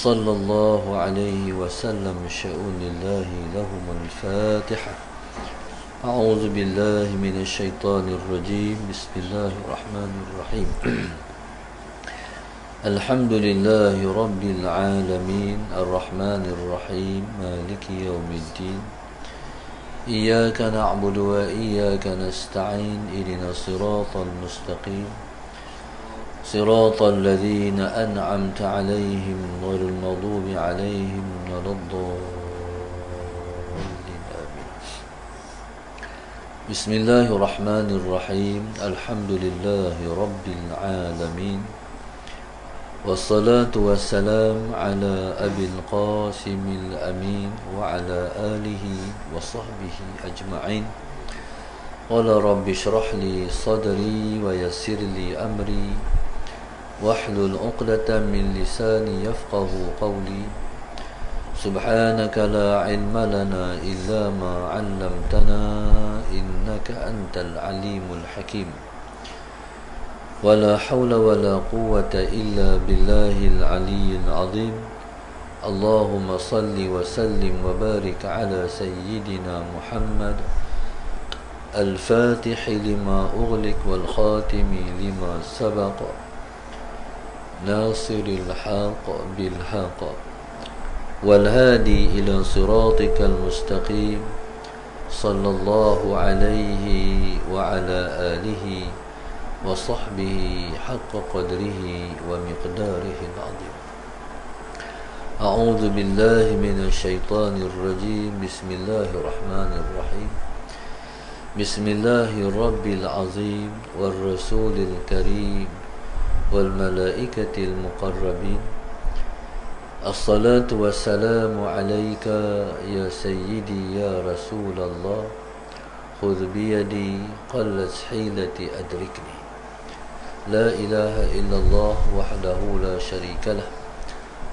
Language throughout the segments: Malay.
صلى الله عليه وسلم شؤون الله لهم الفاتحة. أعوذ بالله من الشيطان الرجيم. بسم الله الرحمن الرحيم. الحمد لله رب العالمين الرحمن الرحيم مالك يوم الدين. إياك نعبد وإياك نستعين اهدنا الصراط المستقيم صراط الذين أنعمت عليهم غير المغضوب عليهم ولا الضالين آمين. بسم الله الرحمن الرحيم. الحمد لله رب العالمين والصلاة والسلام على أبي القاسم الأمين وعلى آله وصحبه أجمعين. قال رب اشرح لي صدري ويسر لي أمري واحلل عقدة من لساني يفقه قولي. سبحانك لا علم لنا إلا ما علمتنا إنك أنت العليم الحكيم. ولا حول ولا قوة إلا بالله العلي العظيم. اللهم صل وسلم وبارك على سيدنا محمد الفاتح لما أغلق والخاتم لما سبق ناصر الحق بالحق والهادي إلى صراطك المستقيم صلى الله عليه وعلى آله وصحبه حق قدره ومقداره العظيم. أعوذ بالله من الشيطان الرجيم. بسم الله الرحمن الرحيم. بسم الله الرب العظيم والرسول الكريم والملائكة المقربين. الصلاة والسلام عليك يا سيدي يا رسول الله. خذ بيدي قلت حيلتي أدركني. لا إله إلا الله وحده لا شريك له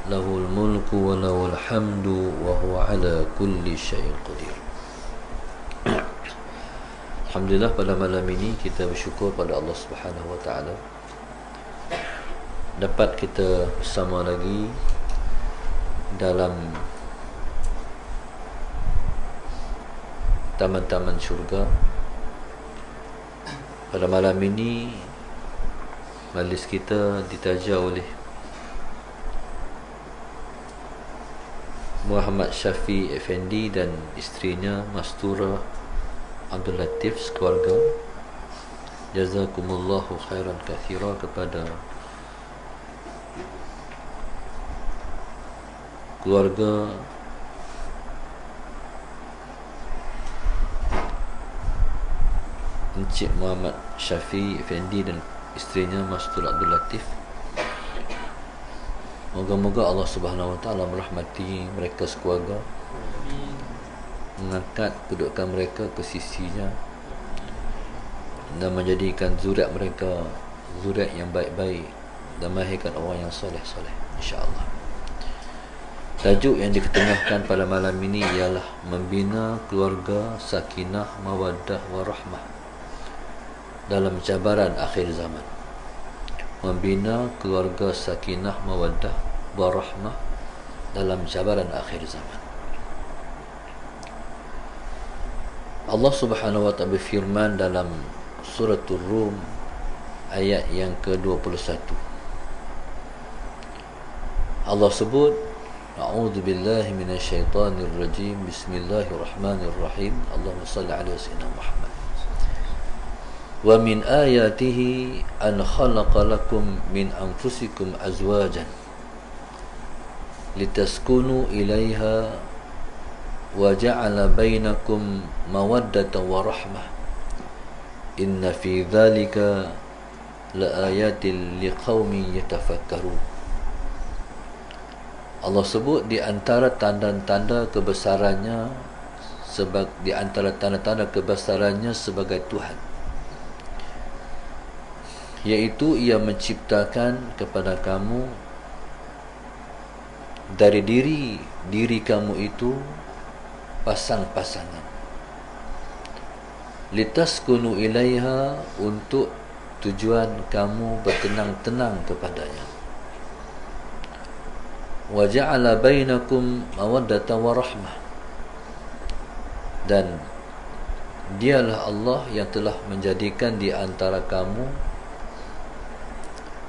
له الملك وله الحمد وهو على كل شيء قدير. Alhamdulillah, pada malam ini kita bersyukur pada Allah Subhanahu wa taala dapat kita bersama lagi dalam taman-taman syurga. Pada malam ini majlis kita ditaja oleh Muhammad Syafi Effendi dan isterinya Mastura Abdul Latif sekeluarga. Jazakumullahu khairan kathira kepada keluarga Encik Muhammad Syafi Effendi dan isterinya Mastura Abdul Latif. Moga-moga Allah Subhanahu wa taala merahmati mereka sekeluarga, mengangkat kedudukan mereka ke sisinya dan menjadikan zuriat mereka zuriat yang baik-baik dan melahirkan orang yang soleh-soleh, insya-Allah. Tajuk yang diketengahkan pada malam ini ialah membina keluarga sakinah mawaddah warahmah dalam cabaran akhir zaman. Membina keluarga sakinah mawaddah warahmah dalam cabaran akhir zaman. Allah Subhanahu wa taala berfirman dalam surah Ar-Rum ayat yang ke-21. Allah sebut, a'udzu billahi minasyaitonir rajim. Bismillahirrahmanirrahim. Allahumma shalli ala sayyidina Muhammad. Wa min ayatihi an khalaqa lakum min anfusikum azwajan litaskunu ilaiha wa ja'ala bainakum mawaddatan wa rahmah inna fi dhalika laayatin liqaumin yatafakkarun. Allah sebut di antara tanda-tanda kebesarannya di antara tanda-tanda kebesarannya sebagai Tuhan, yaitu ia menciptakan kepada kamu dari diri kamu itu pasang-pasangan, litaskunu ilaiha, untuk tujuan kamu bertenang-tenang kepadanya, wa ja'ala bainakum mawaddatan wa rahmah, dan dialah Allah yang telah menjadikan di antara kamu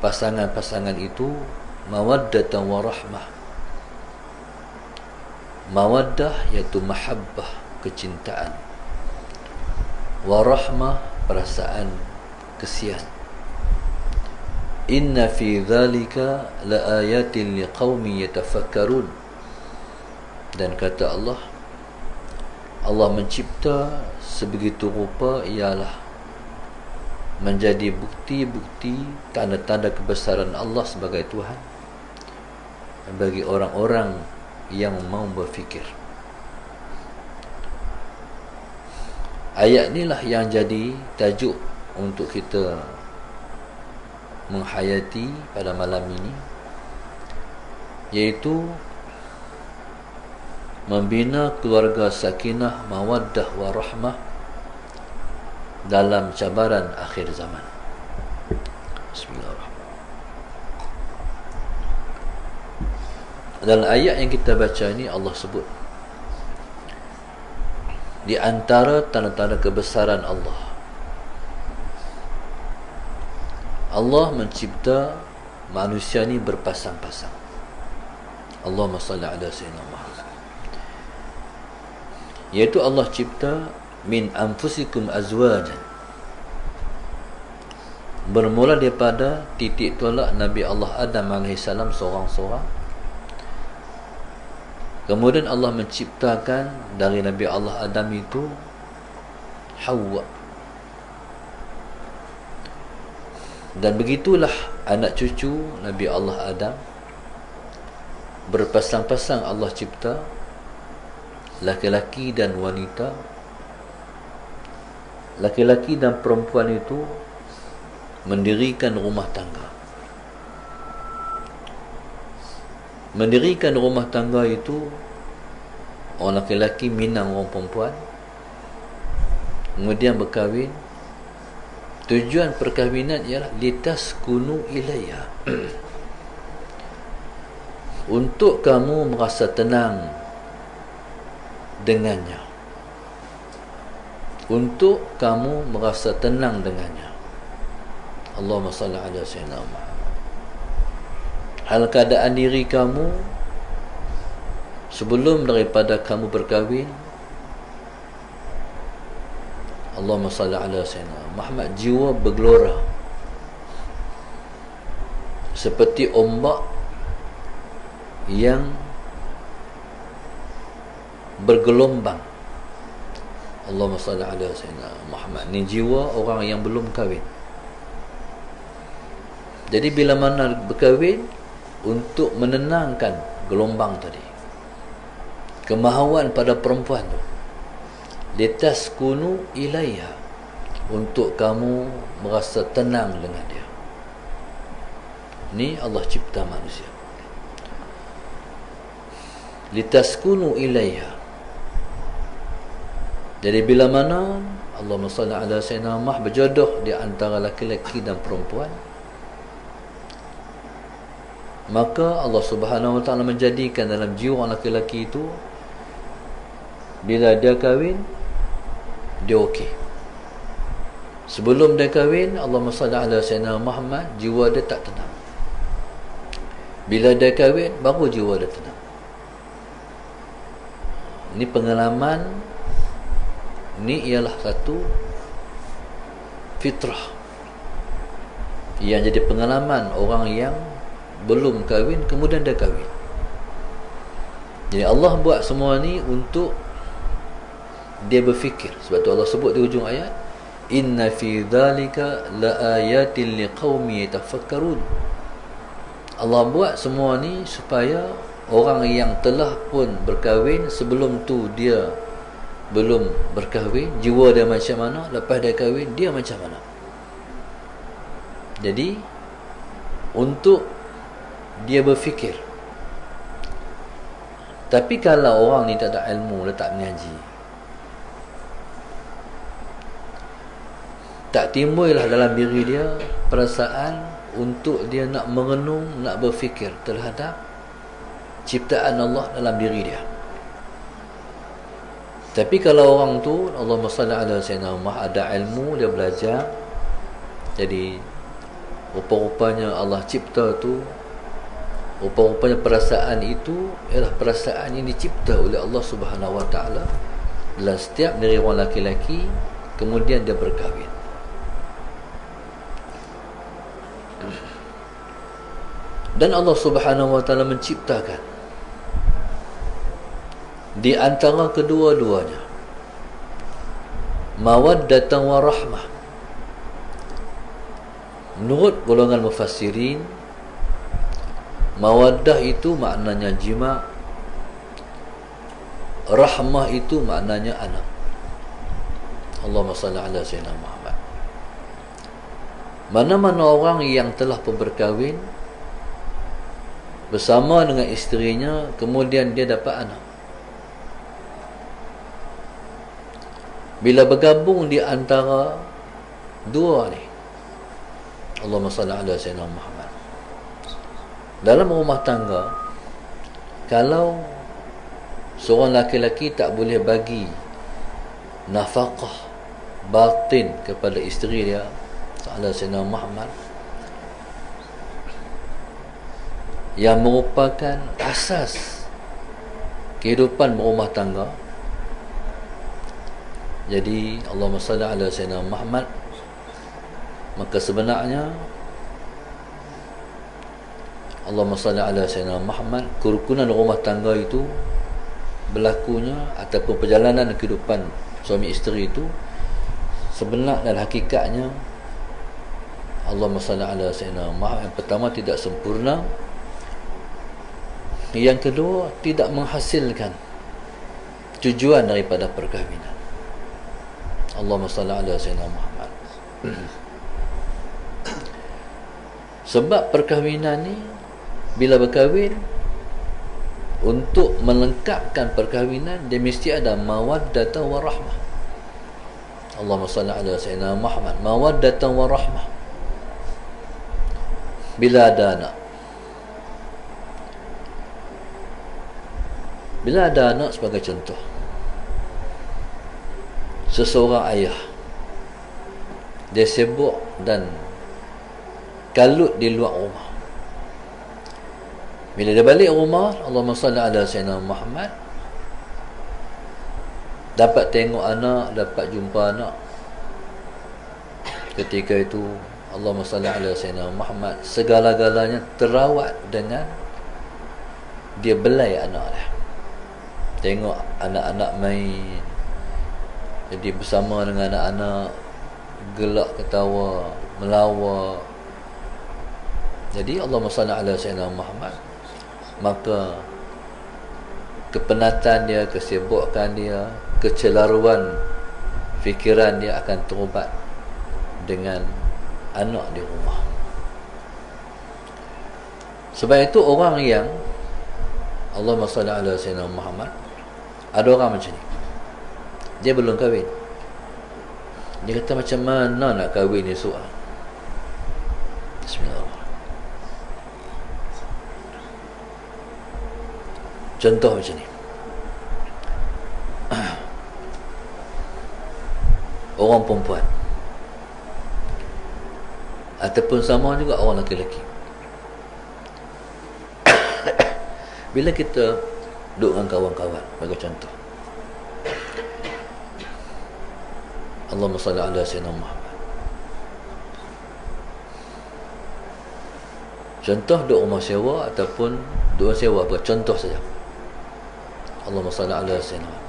pasangan-pasangan itu mawaddatan wa rahmah. Mawaddah iaitu mahabbah, kecintaan, wa rahmah, perasaan kesian. Inna fi dhalika la ayatin liqaumin yatafakkarun. Dan kata Allah, Allah mencipta sebegitu rupa ialah menjadi bukti-bukti, tanda-tanda kebesaran Allah sebagai Tuhan bagi orang-orang yang mau berfikir. Ayat inilah yang jadi tajuk untuk kita menghayati pada malam ini, iaitu membina keluarga sakinah, mawaddah wa rahmah dalam cabaran akhir zaman. Bismillahirrahmanirrahim. Dalam ayat yang kita baca ini, Allah sebut di antara tanda-tanda kebesaran Allah, Allah mencipta manusia ni berpasang-pasang. Allahumma salli ala sayyidina Muhammad. Iaitu Allah cipta min anfusikum azwajan, bermula daripada titik tolak Nabi Allah Adam AS seorang-seorang. Kemudian Allah menciptakan dari Nabi Allah Adam itu Hawa. Dan begitulah anak cucu Nabi Allah Adam berpasang-pasang. Allah cipta laki-laki dan wanita. Laki-laki dan perempuan itu mendirikan rumah tangga. Mendirikan rumah tangga itu, orang laki-laki minang orang perempuan, kemudian berkahwin. Tujuan perkahwinan ialah litaskunu ilayha, untuk kamu merasa tenang dengannya, untuk kamu merasa tenang dengannya. Allahumma salli ala sayyidina Muhammad. Hal keadaan diri kamu sebelum daripada kamu berkahwin, Allahumma salli ala sayyidina Muhammad, jiwa bergelora seperti ombak yang bergelombang. Allahumma salli ala sayyidina Muhammad. Ni jiwa orang yang belum kahwin. Jadi bila mana berkahwin, untuk menenangkan gelombang tadi, kemahuan pada perempuan tu, litaskunu ilayha, untuk kamu merasa tenang dengan dia. Ni Allah cipta manusia, litaskunu ilayha. Jadi bila mana Allahumma salli ala sayyidina Muhammad berjodoh di antara laki-laki dan perempuan, maka Allah Subhanahu Wa Taala menjadikan dalam jiwa laki-laki itu, bila dia kahwin, dia okey. Sebelum dia kahwin, Allahumma salli ala sayyidina Muhammad, jiwa dia tak tenang. Bila dia kahwin, baru jiwa dia tenang. Ini pengalaman, ini ialah satu fitrah yang jadi pengalaman orang yang belum kahwin kemudian dah kahwin. Jadi Allah buat semua ni untuk dia berfikir. Sebab tu Allah sebut di hujung ayat, inna fi dhalika la ayatin liqaumin yatafakkarun. Allah buat semua ni supaya orang yang telah pun berkahwin, sebelum tu dia belum berkahwin, jiwa dia macam mana, lepas dia kahwin dia macam mana. Jadi untuk dia berfikir. Tapi kalau orang ni tak ada ilmu, dia tak mengaji, tak timbullah dalam diri dia perasaan untuk dia nak merenung, nak berfikir terhadap ciptaan Allah dalam diri dia. Tapi kalau orang tu, Allahumma salli ala sayyidina Muhammad, ada ilmu, dia belajar, jadi rupa-rupanya Allah cipta tu, rupa-rupanya perasaan itu ialah perasaan yang dicipta oleh Allah Subhanahu Wa Taala dalam setiap diri orang laki-laki, kemudian dia berkahwin. Dan Allah Subhanahu Wa Taala menciptakan di antara kedua-duanya mawaddatan wa rahmah. Menurut golongan mufassirin, mawaddah itu maknanya jima', rahmah itu maknanya anak. Allahumma salli ala sayyidina Muhammad. Mana-mana orang yang telah berkahwin bersama dengan isterinya, kemudian dia dapat anak, bila bergabung di antara dua ni, Allahumma salli ala sayyidina Muhammad, dalam rumah tangga, kalau seorang laki-laki tak boleh bagi nafkah batin kepada isteri dia, ala sayyidina Muhammad, yang merupakan asas kehidupan berumah tangga, jadi Allahumma salli ala sayyidina Muhammad, maka sebenarnya Allahumma salli ala sayyidina Muhammad, kerukunan rumah tangga itu berlakunya ataupun perjalanan kehidupan suami isteri itu sebenar dan hakikatnya Allahumma salli ala sayyidina Muhammad. Yang pertama, tidak sempurna. Yang kedua, tidak menghasilkan tujuan daripada perkahwinan. Allahumma salli ala sayyidina Muhammad. Sebab perkahwinan ni, bila berkahwin, untuk melengkapkan perkahwinan, dia mesti ada mawaddatan wa rahmah. Allahumma salli ala sayyidina Muhammad, mawaddatan wa rahmah. Bila ada anak, sebagai contoh, seseorang ayah, dia sibuk dan kalut di luar rumah. Bila dia balik rumah, Allahumma salli ala sayyidina Muhammad, dapat tengok anak, dapat jumpa anak, ketika itu Allahumma salli ala sayyidina Muhammad, segala-galanya terawat dengan dia belai anak dia. Tengok anak-anak main, jadi bersama dengan anak-anak, gelak ketawa, melawak. Jadi Allahumma salli ala sayyidina Muhammad, maka kepenatan dia, kesibukan dia, kecelaruan fikiran dia akan terubat dengan anak di rumah. Sebab itu orang yang Allahumma salli ala sayyidina Muhammad, ada orang macam ni, dia belum kahwin, dia kata macam mana nak kahwin ni soal. Bismillah. Contoh macam ni, orang perempuan ataupun sama juga orang lelaki, bila kita duduk dengan kawan-kawan, bagi contoh, Allahumma salli ala sayyidina Muhammad, contoh duduk rumah sewa ataupun duduk sewa, apa contoh saja, Allahumma salli ala sayyidina Muhammad,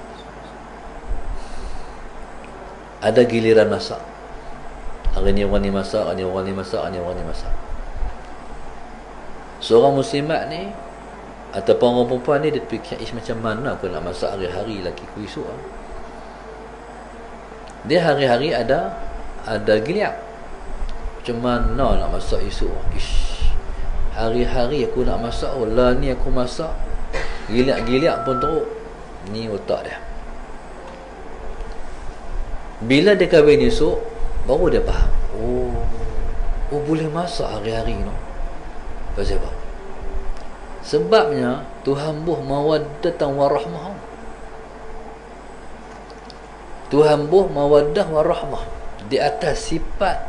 ada giliran masak, hari ni orang ni masak, hari ni orang ni masak, hari ni orang ni masak. Seorang muslimat ni ataupun orang perempuan ni, dia fikir, macam mana aku nak masak hari-hari laki ku esok. Dia hari-hari ada giliap, macam mana nak masak esok. Hari-hari aku nak masak, lah ni aku masak, giliap-giliap pun teruk. Ni otak dia. Bila dia kahwin esok, baru dia faham, oh boleh masak hari-hari no. Pasal apa? Sebabnya Tuhan buh mawaddatan warahmah. Tuhan buh mawaddah warahmah di atas sifat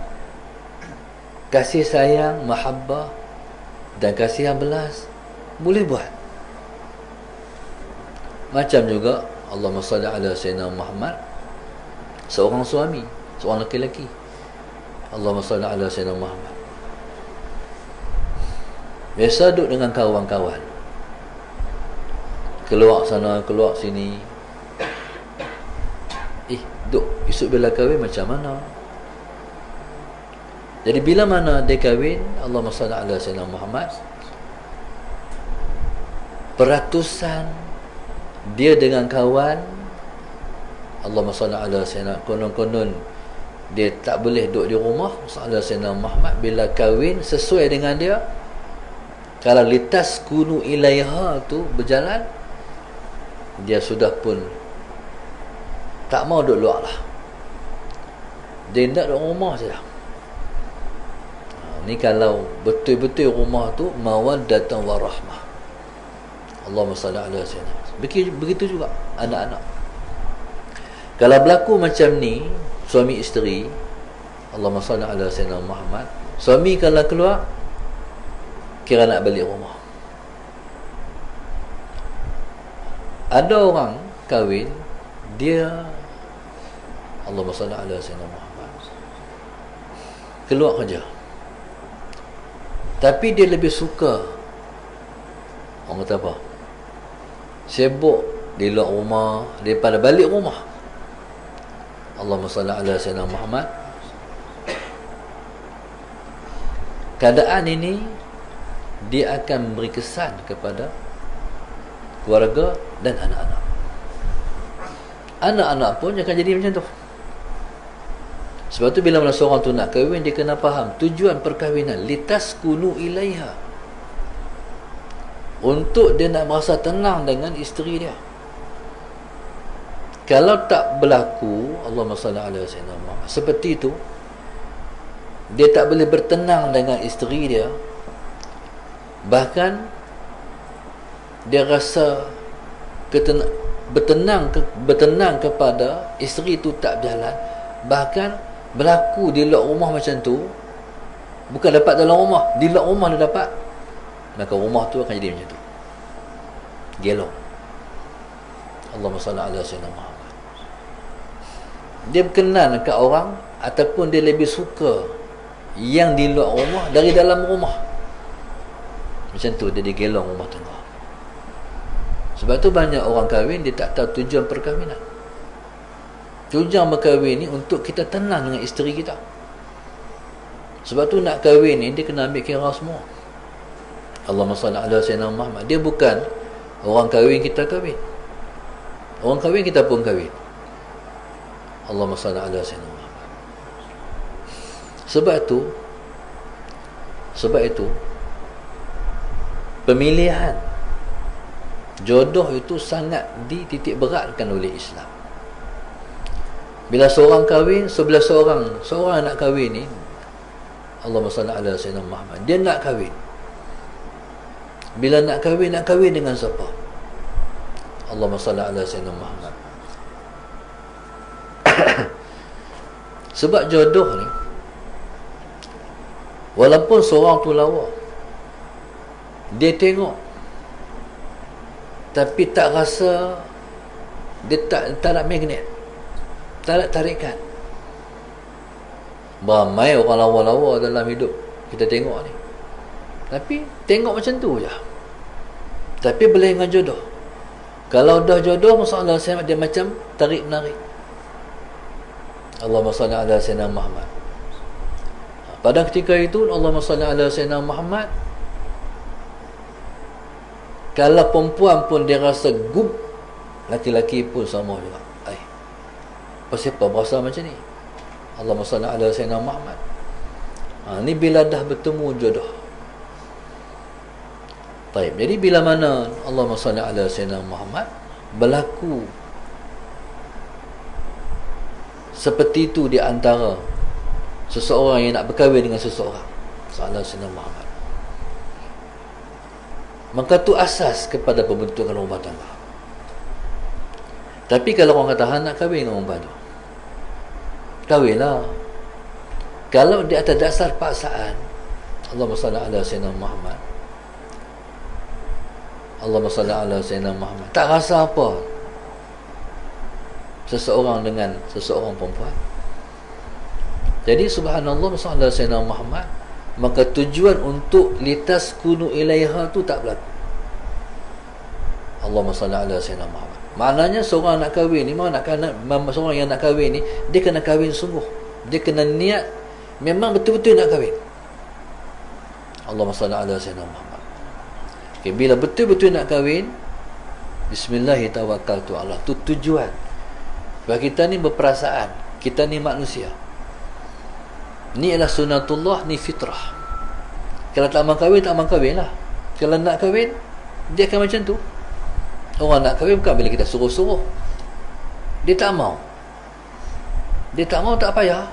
kasih sayang, mahabbah dan kasihan belas, boleh buat. Macam juga Allahumma salli ala Sayyidina Muhammad, seorang suami, seorang lelaki. Allahumma salli ala Sayyidina Muhammad. Biasa duduk dengan kawan-kawan, keluar sana, keluar sini. Duk, esok bila kahwin macam mana? Jadi bila mana dia kahwin, Allahumma salli ala Sayyidina Muhammad, peratusan dia dengan kawan, Allahumma salli ala Sayyidina, konon-konon dia tak boleh duduk di rumah, salli ala Sayyidina Muhammad. Bila kahwin sesuai dengan dia, kalau litas kunu ilaiha tu berjalan, dia sudah pun tak mau duduk luar lah, dia nak duduk rumah saja. Ni kalau betul-betul rumah tu mawaddatan warahmah. Allahumma salli ala Sayyidina. Begitu juga anak-anak. Kalau berlaku macam ni, suami isteri, Allahumma salli ala Sayyidina Muhammad, suami kalau keluar kira nak balik rumah. Ada orang kahwin, dia Allahumma salli ala Sayyidina Muhammad, keluar kerja, tapi dia lebih suka, orang kata apa, sibuk di luar rumah daripada balik rumah. Allahumma salli ala Sayyidina Muhammad. Keadaan ini dia akan memberi kesan kepada keluarga dan anak-anak. Anak-anak pun akan jadi macam tu. Sebab tu bila mana seorang tu nak kahwin, dia kena faham tujuan perkahwinan, litaskunu ilaiha, untuk dia nak merasa tenang dengan isteri dia. Kalau tak berlaku, Allahumma salli ala Sayyidina Muhammad, seperti itu, dia tak boleh bertenang dengan isteri dia, bahkan dia rasa bertenang kepada isteri itu tak berjalan. Bahkan berlaku di luar rumah macam tu, bukan dapat dalam rumah, di luar rumah dia dapat, maka rumah tu akan jadi macam tu, gelong. Allahumma salli ala Sayyidina Muhammad. Dia berkenan kat orang, ataupun dia lebih suka yang di luar rumah dari dalam rumah. Macam tu dia digelong rumah tangga. Sebab tu banyak orang kahwin, dia tak tahu tujuan perkahwinan. Tujuan berkahwin ni untuk kita tenang dengan isteri kita. Sebab tu nak kahwin ni dia kena ambil kira semua. Allahumma salli ala Sayyidina Muhammad. Dia bukan orang kahwin kita kahwin, orang kahwin kita pun kahwin. Allahumma salli ala Sayyidina Muhammad. Sebab itu pemilihan jodoh itu sangat dititik beratkan oleh Islam. Bila seorang kahwin, sebelah seorang nak kahwin ni, Allahumma salli ala Sayyidina Muhammad, dia nak kahwin. Bila nak kahwin dengan siapa? Allahumma salli ala Sayyidina Muhammad. Sebab jodoh ni, walaupun seorang tu lawa, dia tengok, tapi tak rasa, dia tak nak magnet, tak nak tarikan. Ramai orang lawa-lawa dalam hidup kita tengok ni, tapi tengok macam tu je, tapi boleh dengan jodoh. Kalau dah jodoh, masalah dia macam tarik-menarik. Allahumma salli ala Sayyidina Muhammad. Pada ketika itu, Allahumma salli ala Sayyidina Muhammad, kalau perempuan pun dia rasa gub, laki-laki pun sama juga. Siapa berasa macam ni? Allahumma salli ala Sayyidina Muhammad. Ni bila dah bertemu jodoh. Baik, jadi bila mana Allahumma salli ala Sayyidina Muhammad berlaku seperti itu di antara seseorang yang nak berkahwin dengan seseorang, sallallahu Sayyidina Muhammad, maka tu asas kepada pembentukan rumah tangga. Tapi kalau orang kata nak kahwin dengan perempuan tu, kahwinlah. Kalau di atas dasar paksaan, Allahumma salli ala sayyidina Muhammad, Allahumma salli ala sayyidina Muhammad, tak rasa apa seseorang dengan seseorang perempuan. Jadi subhanallah sallallahu alaihi wasallam Muhammad, maka tujuan untuk litas kunu ilaiha tu tak berlaku. Allahumma salli ala sayyidina Muhammad. Maknanya seorang nak kahwin ni, seorang yang nak kahwin ni, dia kena kahwin sungguh. Dia kena niat memang betul-betul nak kahwin. Allahumma salli ala sayyidina Muhammad. Okay, bila betul-betul nak kahwin, bismillahirrahmanirrahim, tu tujuan. Sebab kita ni berperasaan, kita ni manusia. Ni adalah sunatullah, ni fitrah. Kalau tak mahu kahwin, tak mahu kahwin lah. Kalau nak kahwin, dia akan macam tu. Orang nak kahwin bukan bila kita suruh-suruh. Dia tak mahu. Dia tak mahu, tak payah.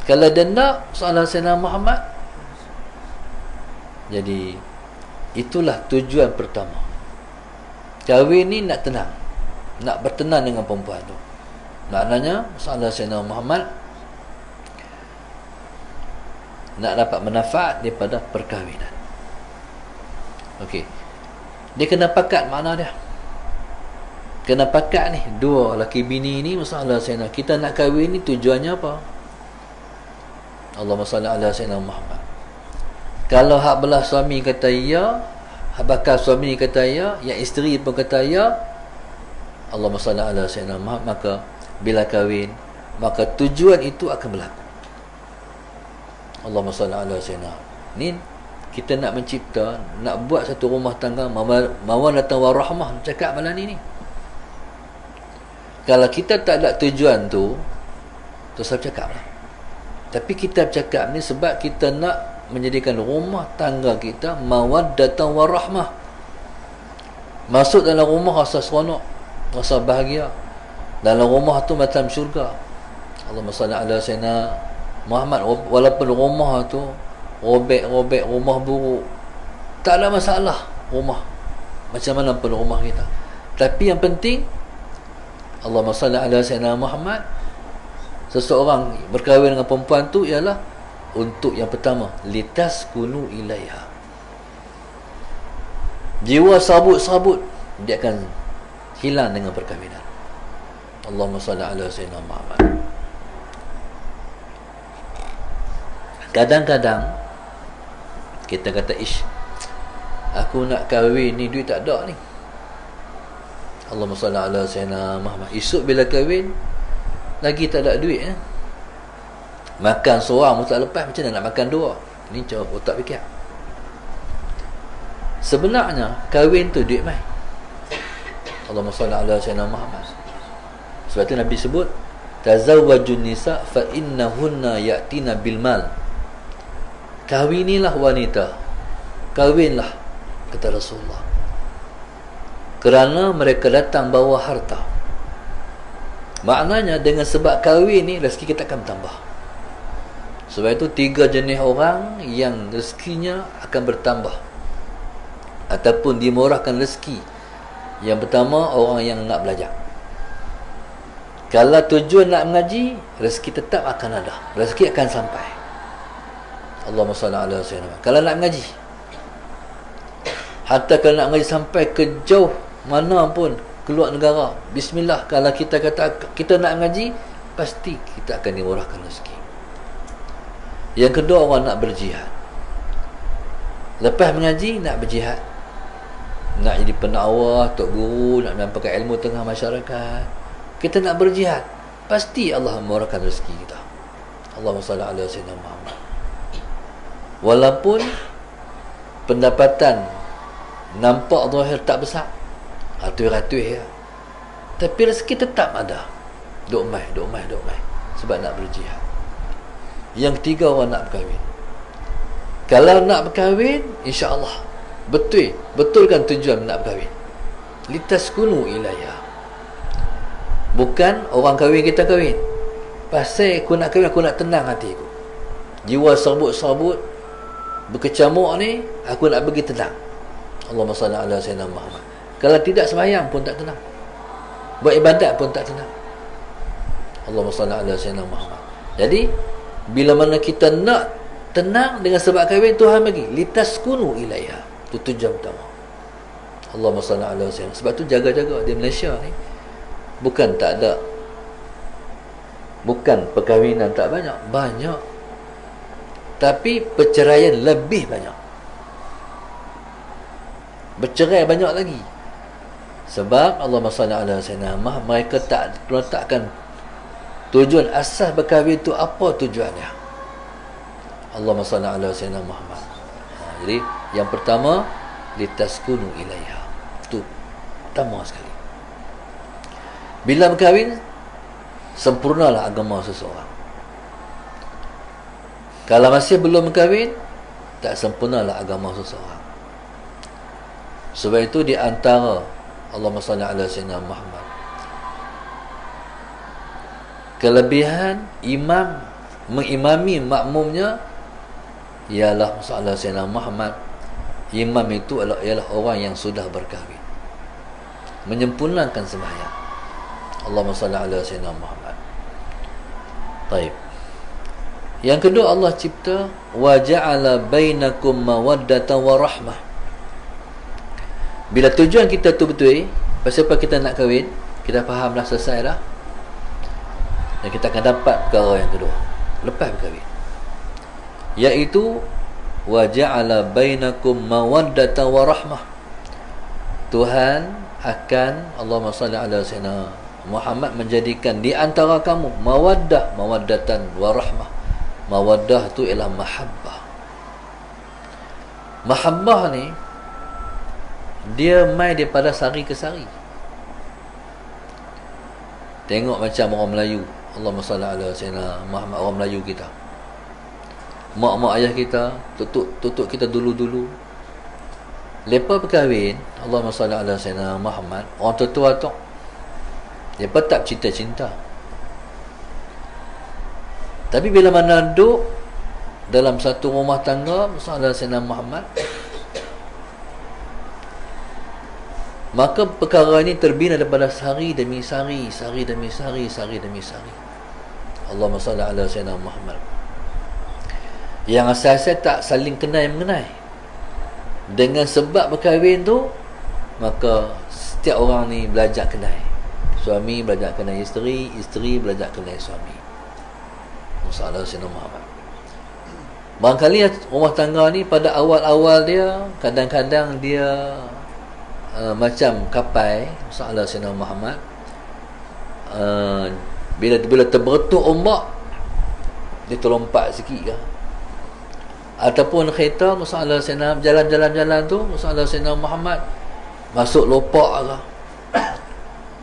Kalau dia nak, soalan Sayyidina Muhammad. Jadi itulah tujuan pertama. Kahwin ni nak tenang, nak bertenang dengan perempuan tu. Maknanya soalan Sayyidina Muhammad, nak dapat manfaat daripada perkahwinan. Okey. Dia kena pakat, makna dia kena pakat ni. Dua laki bini ni, masalah Sayyidina, kita nak kahwin ni tujuannya apa? Allahumma salli ala sayyidina Muhammad. Kalau hak belah suami kata ya, hak bakal suami kata ya, yang isteri pun kata ya, Allahumma salli ala sayyidina Muhammad, maka bila kahwin, maka tujuan itu akan berlaku. Allahumma salli ala sayyidina. Ni kita nak mencipta, nak buat satu rumah tangga mawaddah warahmah, cakap malam ni. Kalau kita tak ada tujuan tu, saya cakap lah. Tapi kita cakap ni sebab kita nak menjadikan rumah tangga kita mawaddah warahmah. Masuk dalam rumah rasa seronok, rasa bahagia. Dalam rumah tu macam syurga. Allahumma salli ala sayyidina Muhammad. Walaupun rumah tu robek-robek, rumah buruk, tak ada masalah rumah macam mana pun rumah kita. Tapi yang penting, Allahumma salli ala sayyidina Muhammad, seseorang berkahwin dengan perempuan tu ialah untuk yang pertama, litas kunu ilaiha. Jiwa sabut-sabut dia akan hilang dengan perkahwinan. Allahumma salli ala sayyidina Muhammad. Kadang-kadang kita kata, aku nak kahwin ni, duit tak ada ni. Allahumma salli ala sayyidina Muhammad. Esok bila kahwin, lagi tak ada duit. Makan seorang tak lepas, macam mana nak makan dua? Ini cara otak fikir. Sebenarnya kahwin tu duit mai. Allahumma salli ala sayyidina Muhammad. Sebab tu Nabi sebut, tazawwajun nisa fa innahunna ya'tina bil mal. Kahwinilah wanita, kahwinlah, kata Rasulullah, kerana mereka datang bawa harta. Maknanya dengan sebab kahwin ni, rezeki kita akan bertambah. Sebab itu 3 jenis orang yang rezekinya akan bertambah ataupun dimurahkan rezeki. Yang pertama, orang yang nak belajar. Kalau tujuan nak mengaji, rezeki tetap akan ada, rezeki akan sampai. Allahumma salli ala sayyidina. Kalau nak mengaji, hatta kalau nak mengaji sampai ke jauh mana pun, keluar negara, bismillah, kalau kita kata kita nak mengaji, pasti kita akan dimurahkan rezeki. Yang kedua, orang nak berjihad. Lepas mengaji, nak berjihad, nak jadi pendakwah, tok guru, nak menyampaikan ilmu tengah masyarakat. Kita nak berjihad, pasti Allah memurahkan rezeki kita. Allahumma salli ala sayyidina Muhammad. Walaupun pendapatan nampak zahir tak besar, ratus-ratus ya, tapi rezeki tetap ada. Duk mai sebab nak berjihad. Yang ketiga, orang nak berkahwin. Kalau nak berkahwin, insya-Allah betulkan tujuan nak berkahwin. Litaskunu ilaiha. Bukan orang kahwin kita kahwin pasal aku nak kahwin, aku nak tenang hati aku. Jiwa sabut-sabut berkecamuk ni, aku nak bagi tenang. Allahumma salli ala sayyidina Muhammad. Kalau tidak sembahyang pun tak tenang, buat ibadat pun tak tenang. Allahumma salli ala sayyidina Muhammad. Jadi bila mana kita nak tenang dengan sebab kahwin, Tuhan bagi litaskunu ilaiha, itu tujuan utama. Allahumma salli ala sayyidina. Sebab tu jaga-jaga di Malaysia ni bukan tak ada, bukan perkahwinan tak banyak, banyak, tapi perceraian lebih banyak. Bercerai banyak lagi. Sebab Allahumma salli ala sayyidina Muhammad, mereka tak meletakkan tujuan asas berkahwin itu apa tujuannya. Allahumma salli ala sayyidina Muhammad. Jadi yang pertama litaskunu ilaiha, itu utama sekali. Bila berkahwin, sempurnalah agama seseorang. Kalau masih belum berkahwin, tak sempurnalah agama seseorang. Sebab itu di antara Allahumma salli ala sayyidina Muhammad, kelebihan imam mengimami makmumnya ialah sallallahu alaihi wasallam Muhammad. Imam itu ialah orang yang sudah berkahwin, menyempurnakan sembahyang. Allahumma salli ala sayyidina Muhammad. Baik. Yang kedua, Allah cipta wa ja'ala bainakum mawaddatan wa rahmah. Bila tujuan kita tu betul, pasal apa kita nak kahwin, kita fahamlah, selesai dah, dan kita akan dapat perkara yang kedua lepas berkahwin, iaitu wa ja'ala bainakum mawaddatan wa rahmah. Tuhan akan, Allahumma salli ala sayyidina Muhammad, menjadikan di antara kamu mawaddah, mawaddatan wa rahmah. Mawaddah tu ialah mahabbah. Mahabbah ni dia mai daripada sari ke sari. Tengok macam orang Melayu, Allahumma salli ala sayyidina Muhammad, orang Melayu kita, mak-mak ayah kita, tutuk kita dulu-dulu, lepas berkahwin, Allahumma salli ala sayyidina Muhammad, orang tua tu lepas tak cinta-cinta. Tapi bila mana duduk dalam satu rumah tangga bersama Sayyidina Muhammad, maka perkara ini terbina daripada sari demi sari, sari demi sari, sari demi sari. Allahumma salli ala Sayyidina Muhammad. Yang asal-asal tak saling kenal-mengenai, dengan sebab berkahwin tu, maka setiap orang ni belajar kenal. Suami belajar kenal isteri, isteri belajar kenal suami. Masalah Sayyidina Muhammad. Barangkali rumah tangga ni pada awal-awal dia, kadang-kadang dia macam kapal, masalah Sayyidina Muhammad, bila terberetuk ombak, dia terlompat sikit ke, ataupun kereta, masalah Sayyidina, jalan-jalan tu, masalah Sayyidina Muhammad masuk lopak ke.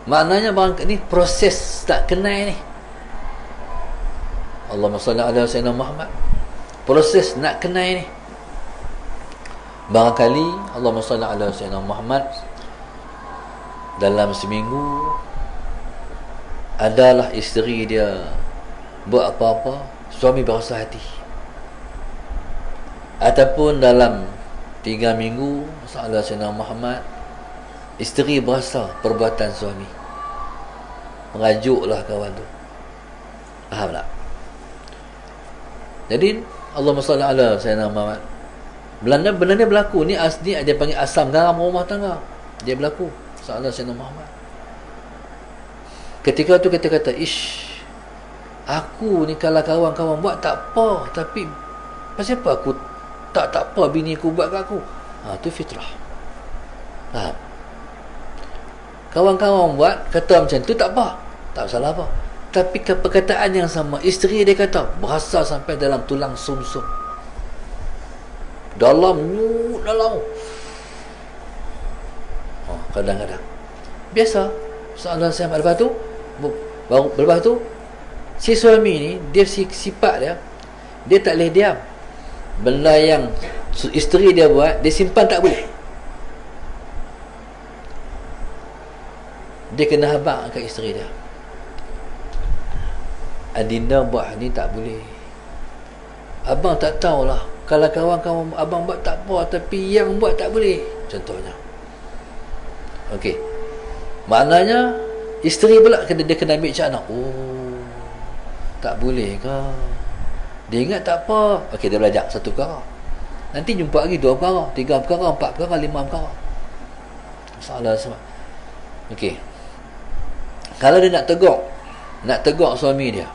Maknanya barangkali ni proses tak kenal ni. Allahumma salli ala sayyidina Muhammad. Proses nak kenal ni, barangkali Allahumma salli ala sayyidina Muhammad, dalam seminggu adalah isteri dia buat apa-apa, suami berasa hati. Ataupun dalam 3 minggu masalah sayyidina Muhammad, isteri berasa perbuatan suami, merajuklah kawan tu. Faham tak? Jadi Allahumma salli ala sayyidina Muhammad, Belanda berlaku ni, asli dia panggil asam garam rumah tangga, dia berlaku salah sayyidina Muhammad. Ketika tu kita kata, ish, aku ni kalau kawan-kawan buat tak apa, tapi pasal apa aku tak apa bini aku buat kat aku? Tu fitrah. Faham? Kawan-kawan buat kata macam tu tak apa, tak salah apa. Tapi perkataan yang sama, isteri dia kata berasa sampai dalam tulang sumsum, dalam. Kadang-kadang biasa soalan saya. Lepas tu si suami ni, dia sifat dia tak boleh diam. Benda yang isteri dia buat, dia simpan tak boleh. Dia kena habaq kat isteri dia, Adinda buat ni tak boleh. Abang tak tahulah Kalau kawan-kawan abang buat tak apa, tapi yang buat tak boleh, contohnya. Okey, maknanya isteri pula dia kena ambil cara. Oh, tak boleh ke? Dia ingat tak apa. Okey, dia belajar satu perkara, nanti jumpa lagi 2 perkara, 3 perkara, 4 perkara, 5 perkara. Masalah semua. Okey, kalau dia nak tegur suami dia,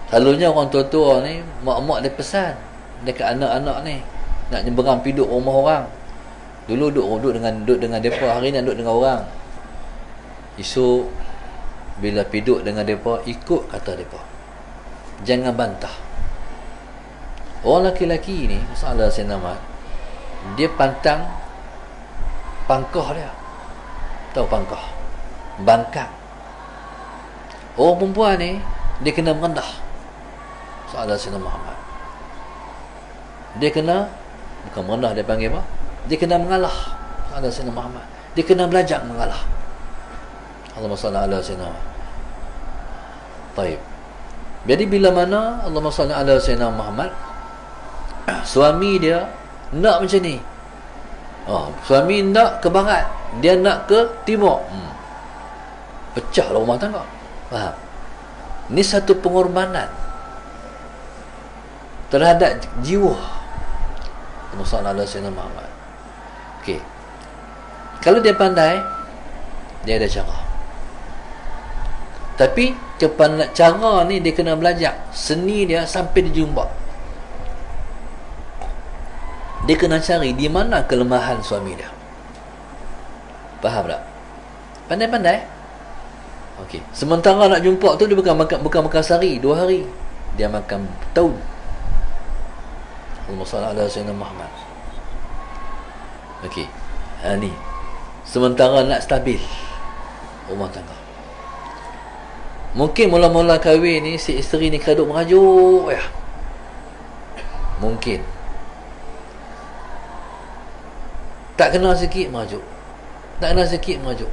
selalunya orang tua-tua ni, mak-mak dia pesan dekat anak-anak ni, nak nyeberang pergi duduk rumah orang. Dulu duduk dengan depa, hari ni duduk dengan orang. Esok bila pergi duduk dengan depa, ikut kata depa, jangan bantah. Orang laki-laki ni, masalah saya nama, dia pantang pangkah dia. Tahu pangkah? Bangkang. Orang perempuan ni, dia kena merendah. Masalah saya Muhammad, dia kena, bukan merendah, dia panggil apa? Dia kena mengalah. Masalah saya Muhammad, dia kena belajar mengalah. Allahumma salli ala sayyidina Muhammad. Baik. Jadi bila mana Allahumma salli ala sayyidina Muhammad, suami dia nak macam ni, suami nak ke barat, dia nak ke timur, pecahlah rumah tangga. Faham? Ini satu pengorbanan terhadap jiwa. Allahumma salli ala sayyidina Muhammad. Okey, kalau dia pandai, dia ada cara. Tapi cara ni dia kena belajar seni dia sampai dia jumpa. Dia kena cari di mana kelemahan suami dia. Faham tak? Pandai-pandai. Okey, sementara nak jumpa tu, dia bukan makan sehari 2 hari, dia makan tahun. Allahumma salli ala sayyidina Muhammad. Okey, ni sementara nak stabil rumah tangga. Mungkin mula-mula kahwin ni, si isteri ni kaduk merajuk ya. Mungkin tak kenal sikit merajuk, tak kenal sikit merajuk.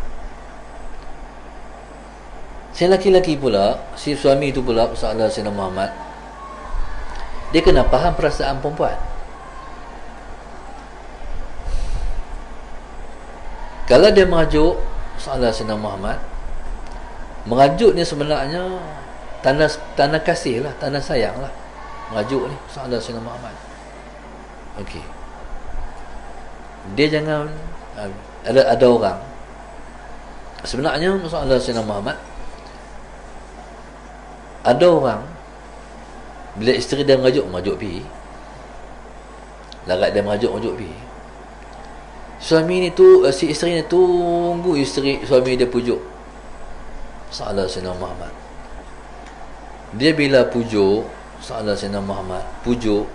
Si laki-laki pula, si suami tu pula, Sayyidina Sayyidina Muhammad, dia kena faham perasaan perempuan. Kalau dia merajuk, Sayyidina Sayyidina Muhammad, merajuk ni sebenarnya tanda kasih lah, tanda sayang lah. Merajuk ni Sayyidina Sayyidina Muhammad. Okey, dia jangan ada orang sebenarnya Sayyidina Sayyidina Muhammad, ada orang bila isteri dia merajuk pi, larat dia merajuk pi, suami ni tu, si isteri ni tunggu suami dia pujuk Sayyidina Sayyidina Muhammad. Dia bila pujuk Sayyidina Sayyidina Muhammad, pujuk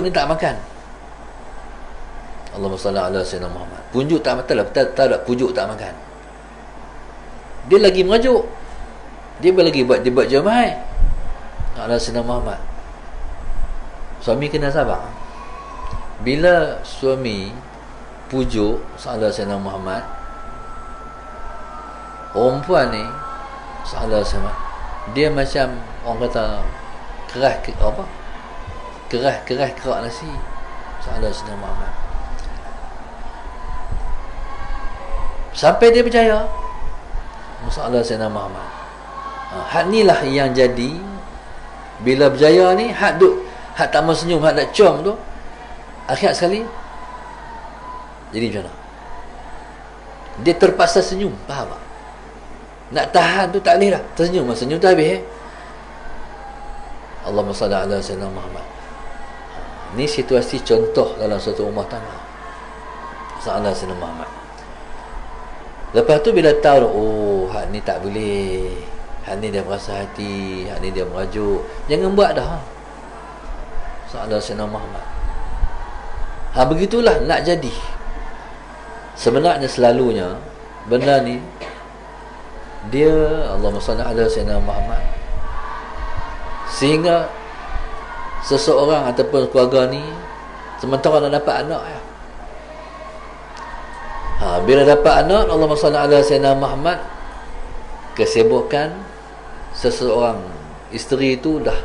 ni tak makan. Allahumma salli ala Sayyidina Muhammad. Pujuk tak makan, tak pujuk tak makan. Dia lagi merajuk, dia buat jemaah ala Sayyidina Muhammad. Suami kena sabar. Bila suami pujuk ala Sayyidina Muhammad, perempuan ni Sayyidina Muhammad, dia macam orang kata keras kerak nasi. Sayyidina Muhammad, sampai dia percaya Sayyidina Muhammad. Hak ni lah yang jadi, bila berjaya ni, hak tak mau senyum, hak nak cium tu, akhirat sekali jadi macam mana? Dia terpaksa senyum. Faham tak? Nak tahan tu tak boleh lah, tersenyum, senyum tu habis. Allahumma salli ala Sayyidina Muhammad. Ni situasi contoh dalam satu rumah tangga Sayyidina Muhammad. Lepas tu bila tahu, oh hak ni tak boleh, hak ni dia berasa hati, hak ni dia merajuk, jangan buat dah. Sayyidina Muhammad. Begitulah nak jadi. Sebenarnya selalunya benda ni, dia Allahumma salli ala Sayyidina Muhammad, sehingga seseorang ataupun keluarga ni sementara nak dapat anak ya. Bila dapat anak, Allahumma salli ala Sayyidina Muhammad, kesibukan seseorang isteri itu dah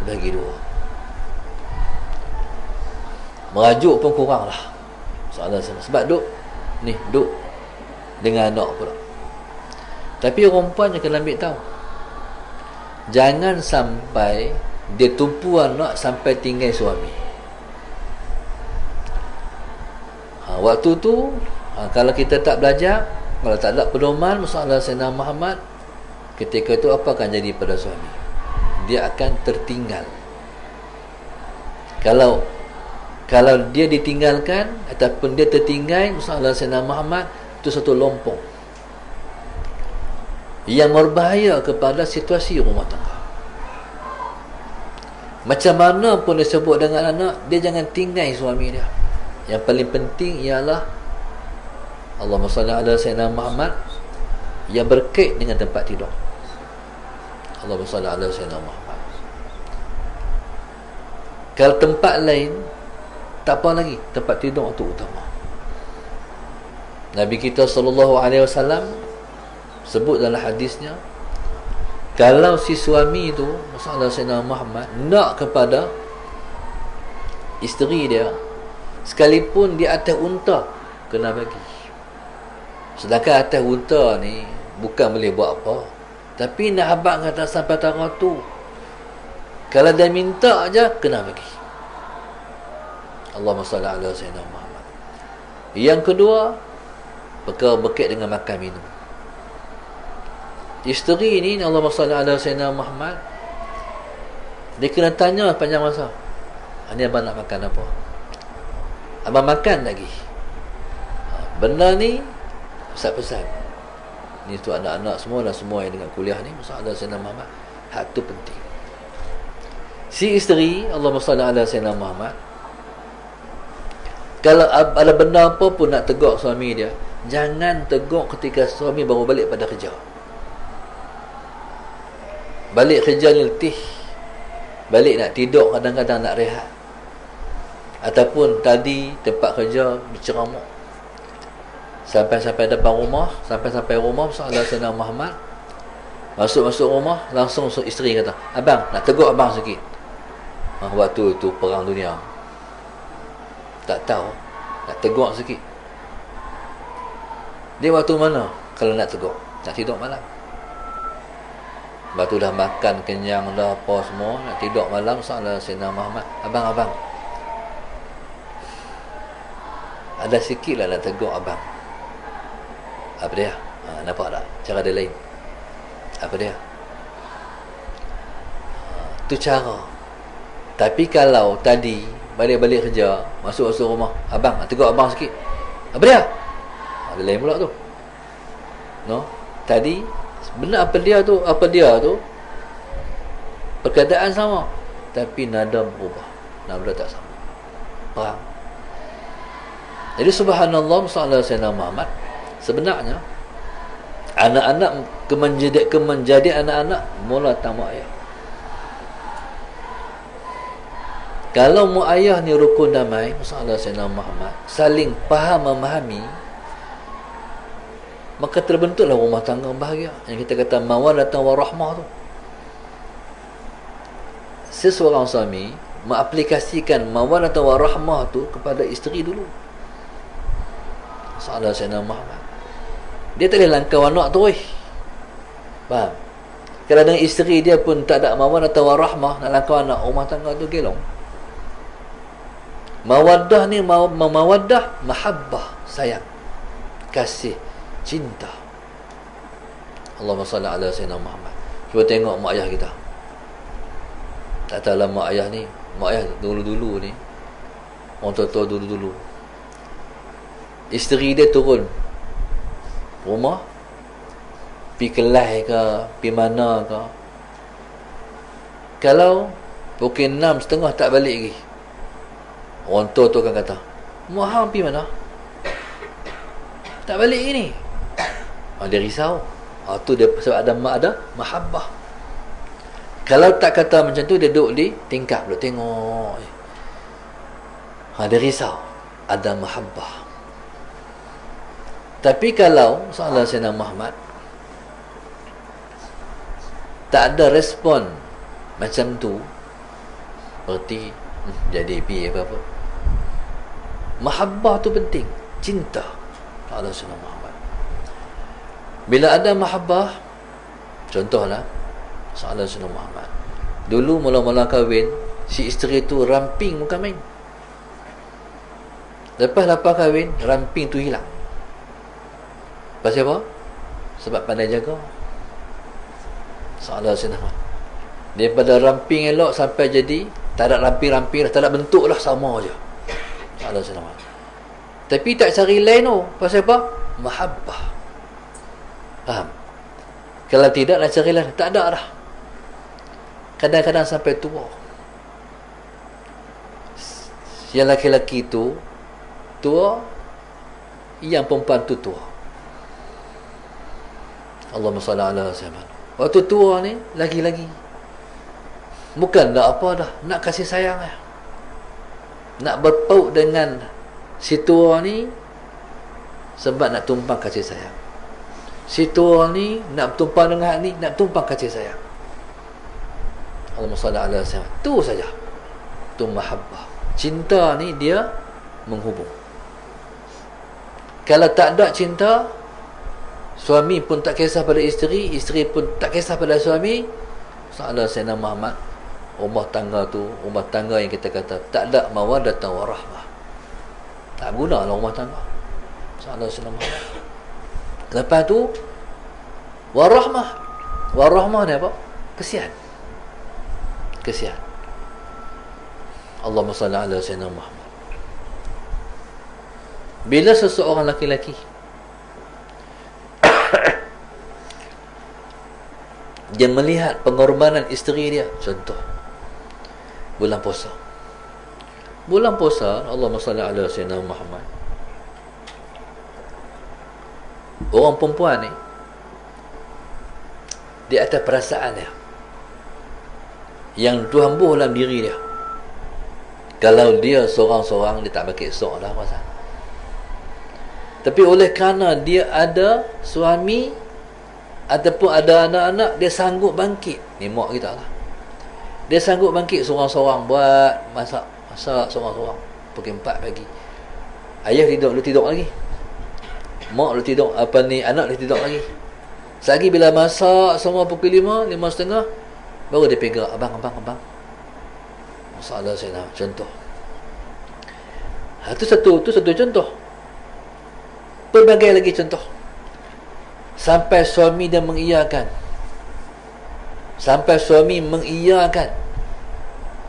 bagi dua. Merajuk pun kurang lah. Soalan sana. Sebab duk dengan anak pula. Tapi perempuan yang kena ambil tahu, jangan sampai dia tumpu anak sampai tinggal suami. Waktu tu kalau kita tak belajar, kalau tak ada pedoman masalah Sayyidina Muhammad, ketika itu apa akan jadi pada suami? Dia akan tertinggal. Kalau dia ditinggalkan ataupun dia tertinggal masalah Sayyidina Muhammad, itu satu lompong yang berbahaya kepada situasi rumah tangga. Macam mana pun dia sebut dengan anak, dia jangan tinggal suami dia. Yang paling penting ialah Allahumma salli ala Sayyidina Muhammad, yang berkait dengan tempat tidur. Allahumma salli ala Sayyidina Muhammad. Kalau tempat lain, tak apa lagi, tempat tidur itu utama. Nabi kita SAW sebut dalam hadisnya, kalau si suami itu, masalah Sayyidina Muhammad, nak kepada isteri dia, sekalipun di atas unta, kena bagi. Sedangkan atas unta ni bukan boleh buat apa, tapi nak abang kata sampai tarah tu, kalau dia minta aja kena bagi. Allahumma salli ala Sayyidina Muhammad. Yang kedua, perkara berkait dengan makan minum. Isteri ni, Allahumma salli ala Sayyidina Muhammad, dia kena tanya panjang masa, ni abang nak makan apa? Abang makan lagi? Benda ni pesan-pesan. Ni tu anak-anak semua dan semua yang dengan kuliah ni, masalah Sayyidina Muhammad, hak tu penting. Si isteri, Allahumma salli ala Sayyidina Muhammad, kalau ada benda apa pun nak tegur suami dia, jangan tegur ketika suami baru balik pada kerja. Balik kerja ni letih, balik nak tidur, kadang-kadang nak rehat, ataupun tadi tempat kerja berceramuk, sampai depan rumah, sampai rumah masalah Sayyidina Muhammad, masuk rumah, langsung isteri kata, abang nak tegur abang sikit. Waktu itu perang dunia, tak tahu, nak tegur sikit. Dia waktu mana kalau nak tegur? Nak tidur malam. Lepas tu dah makan kenyang dah apa semua, nak tidur malam, salah Sayyidina Muhammad, abang ada sikit lah nak tegur abang. Apa dia? Nampak tak? Cara dia lain. Apa dia? Tu cara. Tapi kalau tadi balik kerja, masuk rumah, abang nak tegur abang sikit. Apa dia? Ada lain pula tu. No? Tadi benar apa dia tu perkataan sama, tapi nada berubah, nada tak sama. Faham? Jadi subhanallah, masalah Sayyidina Muhammad, sebenarnya anak-anak menjadi anak-anak mula tamak ayah. Kalau mu ayah ni rukun damai, masalah Sayyidina Muhammad, saling faham memahami, maka terbentuklah rumah tangga bahagia, yang kita kata mawaddah warahmah tu. Seseorang suami mengaplikasikan mawaddah warahmah tu kepada isteri dulu. Salah Sayyidina Muhammad, dia tak boleh langkau anak tu. Faham? Kalau dengan isteri dia pun tak ada mawaddah warahmah, nak langkau anak, rumah tangga tu gelong. Mawaddah ni mawaddah, mahabbah, sayang, kasih, cinta. Allahumma salli ala Sayyidina Muhammad. Cuba tengok mak ayah kita. Tak tahulah mak ayah ni, mak ayah dulu-dulu ni, orang tua-tua dulu-dulu, isteri dia turun rumah, pi Kelai ke, pi mana ke, kalau pukul 6:30 tak balik lagi, orang tua tu akan kata, mak hang pi mana? Tak balik ni. Dia risau. Tu dia sebab ada mahabbah. Kalau tak kata macam tu, dia duduk di tingkap, duduk tengok. Dia risau. Ada mahabbah. Tapi kalau salah Sayyidina Muhammad, tak ada respon macam tu, berarti jadi pi apa-apa. Mahabbah tu penting, cinta Allah Rasulullah Muhammad. Bila ada mahabbah, contohlah Allah Rasulullah Muhammad dulu mula-mula kahwin, si isteri tu ramping bukan main. Lepas kahwin, ramping tu hilang. Pasal apa? Sebab pandai jaga. Allah Rasulullah Muhammad daripada ramping elok sampai jadi tak ada ramping-ramping, tak ada bentuk lah, sama je. Allah Rasulullah Muhammad. Tapi tak cari lain tu. Pasal apa? Mahabbah. Faham? Kalau tidak nak cari lain, tak ada dah. Kadang-kadang sampai tua, yang laki-laki tu tua, yang perempuan tu tua. Allahumma salli ala sayyidina. Waktu tua ni lagi-lagi bukan nak apa dah, nak kasih sayang lah, nak berpaut dengan si tua ni sebab nak tumpang kasih sayang. Si tua ni nak tumpang dengan ni, nak tumpang kasih sayang. Allahumma salli ala sayyidina. Tu saja, tu mahabbah. Cinta ni dia menghubung. Kalau tak ada cinta, suami pun tak kisah pada isteri, isteri pun tak kisah pada suami. Sahaja Sayyidina Muhammad, rumah tangga tu, rumah tangga yang kita kata tak ada mawaddatan warahmah, tak guna lah rumah tangga. Sahaja Sayyidina Muhammad. Lepas tu warahmah. Warahmah ni apa? Kesian. Kesian. Allahumma salli ala Sayyidina Muhammad. Bila seseorang laki-laki dia melihat pengorbanan isteri dia, contoh bulan puasa. Bulan puasa, Allahumma salli ala Sayyidina Muhammad, orang perempuan ni di atas perasaan dia yang Tuhan buh dalam diri dia. Kalau dia seorang-seorang, dia tak pakai sok lah puasa. Tapi oleh kerana dia ada suami ataupun ada anak-anak, dia sanggup bangkit. Ni mak kita lah, dia sanggup bangkit seorang-seorang buat masak seorang-seorang pukul 4 pagi. Ayah tidur, lu tidur lagi. Mak lu tidur, anak lu tidur lagi. Selagi bila masak semua pukul 5, 5:30, baru dia pegang, abang. Masalah saya nak contoh. Itu satu contoh. Pelbagai lagi contoh. Sampai suami dia mengiyakan.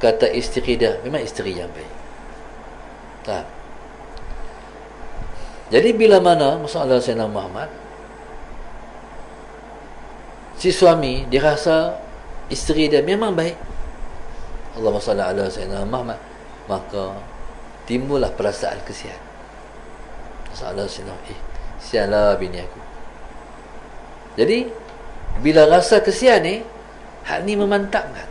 Kata isteri dia, memang isteri yang baik. Tak. Jadi bila mana masalah Sayyidina Muhammad, si suami dia rasa isteri dia memang baik, Allahumma salli ala Sayyidina Muhammad, maka timbullah perasaan kesian. Masalah Sayyidina, sialah bini aku. Jadi bila rasa kesian ni, hak ni memantapkan.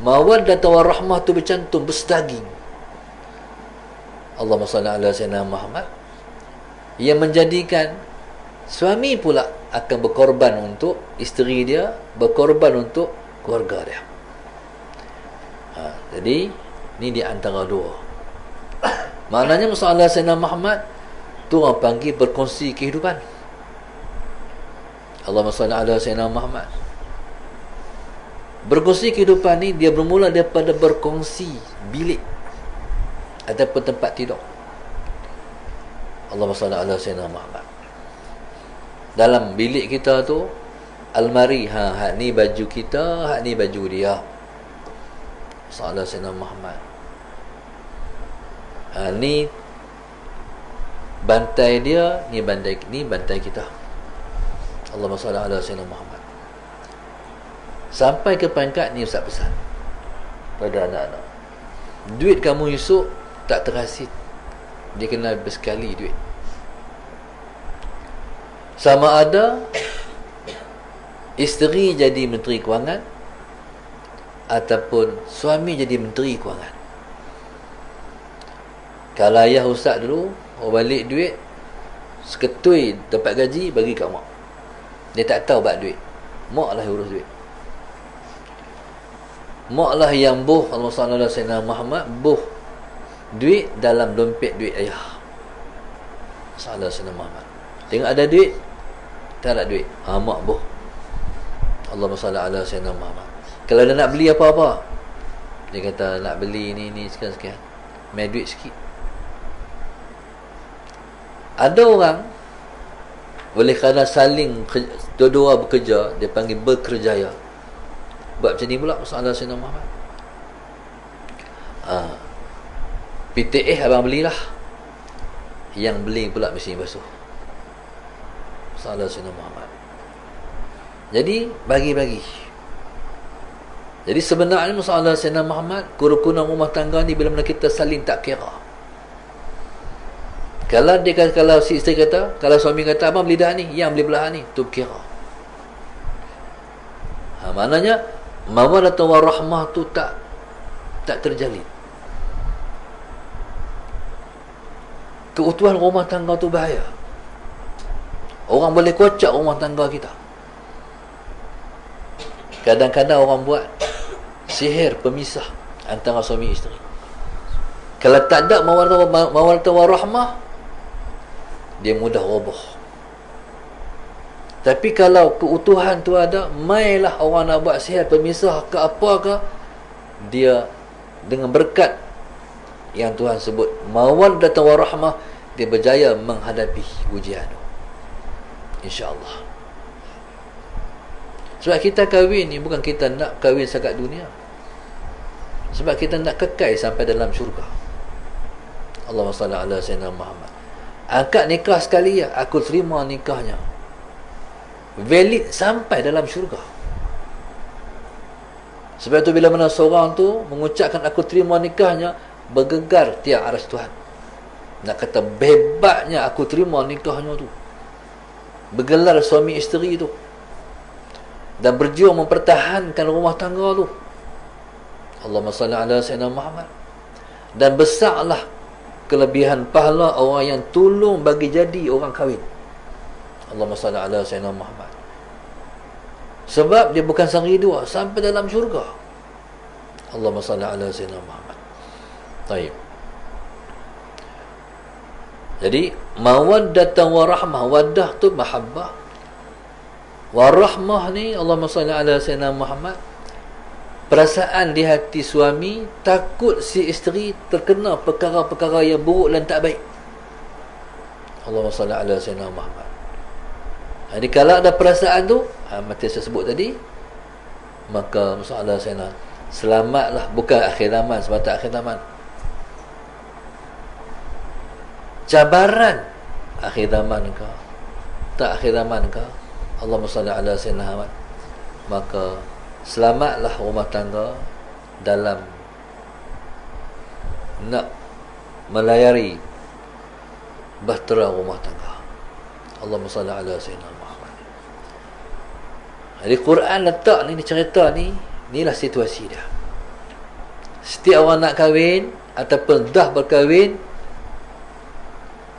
Mawaddah warahmah tu bercantum, bersedaging. Allahumma salli ala Sayyidina Muhammad, yang menjadikan suami pula akan berkorban untuk isteri dia, berkorban untuk keluarga dia. Jadi ni di antara dua. Maknanya masalah Sayyidina Muhammad tu orang panggil berkongsi kehidupan. Allahumma salli ala Sayyidina Muhammad. Berkongsi kehidupan ni dia bermula daripada berkongsi bilik ataupun tempat tidur. Allahumma salli ala Sayyidina Muhammad. Dalam bilik kita tu almari, hak ni baju kita, hak ni baju dia. Sallallahu Sayyidina Muhammad. Ni bantai dia, ni bantai kita. Allahumma salli ala Sayyidina Muhammad. Sampai ke pangkat ni ustaz pesan pada anak-anak, duit kamu esok tak terhasil, dia kena bersekali duit. Sama ada isteri jadi menteri kewangan ataupun suami jadi menteri kewangan. Kalau ayah ustaz dulu, balik duit seketui dapat gaji bagi kat mak, dia tak tahu bab duit, mak lah urus duit. mak lah yang buh Allah sallallahu alaihi wasallam Muhammad buh duit dalam dompet duit ayah sallallahu alaihi wasallam Muhammad. Tengok ada duit, tak ada duit, mak buh Allahumma salli ala sayyidina Muhammad. Kalau dia nak beli apa-apa, dia kata nak beli ni sekian-sekian, mai duit sikit. Ada orang oleh kerana saling dua-dua bekerja, dia panggil berkerjaya, buat macam ni pula masalah Sayyidina Muhammad. PTA abang belilah, yang beli pula mesin basuh masalah Sayyidina Muhammad. Jadi bagi-bagi. Jadi sebenarnya masalah Sayyidina Muhammad, kerukunan rumah tangga ni bila mana kita saling tak kira. Kalau dia kata, kalau si isteri kata, kalau suami kata abang beli dah ni, yang beli belah ni, tu kira. Maknanya mawaddah warahmah tu tak terjalin. Keutuhan rumah tangga tu bahaya. Orang boleh kocak rumah tangga kita. Kadang-kadang orang buat sihir pemisah antara suami isteri. Kalau tak ada mawaddah warahmah, dia mudah roboh. Tapi kalau keutuhan tu ada, mailah orang nak buat sihir pemisah ke apa ke, dia dengan berkat yang Tuhan sebut mawaddah warahmah, dia berjaya menghadapi ujian tu, insya-Allah. Sebab kita kahwin ni bukan kita nak kahwin sekat dunia, sebab kita nak kekal sampai dalam syurga. Allahumma salli ala sayyidina Muhammad. Akad nikah sekali ya, aku terima nikahnya, valid sampai dalam syurga. Sebab itu bila mana seorang tu mengucapkan aku terima nikahnya, bergegar tiap aras Tuhan. Nak kata hebatnya aku terima nikahnya tu, bergelar suami isteri tu, dan berjuang mempertahankan rumah tangga tu. Allahumma salli ala sayyidina Muhammad. Dan besarlah kelebihan pahala orang yang tolong bagi jadi orang kahwin. Allahumma salli ala sayyidina Muhammad. Sebab dia bukan sehari dua, sampai dalam syurga. Allahumma salli ala sayyidina Muhammad. Baik. Jadi mawaddatan warahmah, wadah tu mahabbah, warahmah ni Allahumma salli ala sayyidina Muhammad, perasaan di hati suami takut si isteri terkena perkara-perkara yang buruk dan tak baik. Allahumma salli ala sayyidina Muhammad. Jadi kalau ada perasaan tu, macam saya sebut tadi, maka masalah sayyidina, selamatlah. Bukan akhir zaman, sebab tak akhir zaman, cabaran akhir zaman ke tak akhir zaman ke, Allahumma salli ala sayyidina Muhammad, maka selamatlah rumah tangga dalam nak melayari bahtera rumah tangga. Allahumma salli ala sayyidina Muhammad. Jadi Quran letak ni, cerita ni, inilah situasi dia. Setiap orang nak kahwin ataupun dah berkahwin,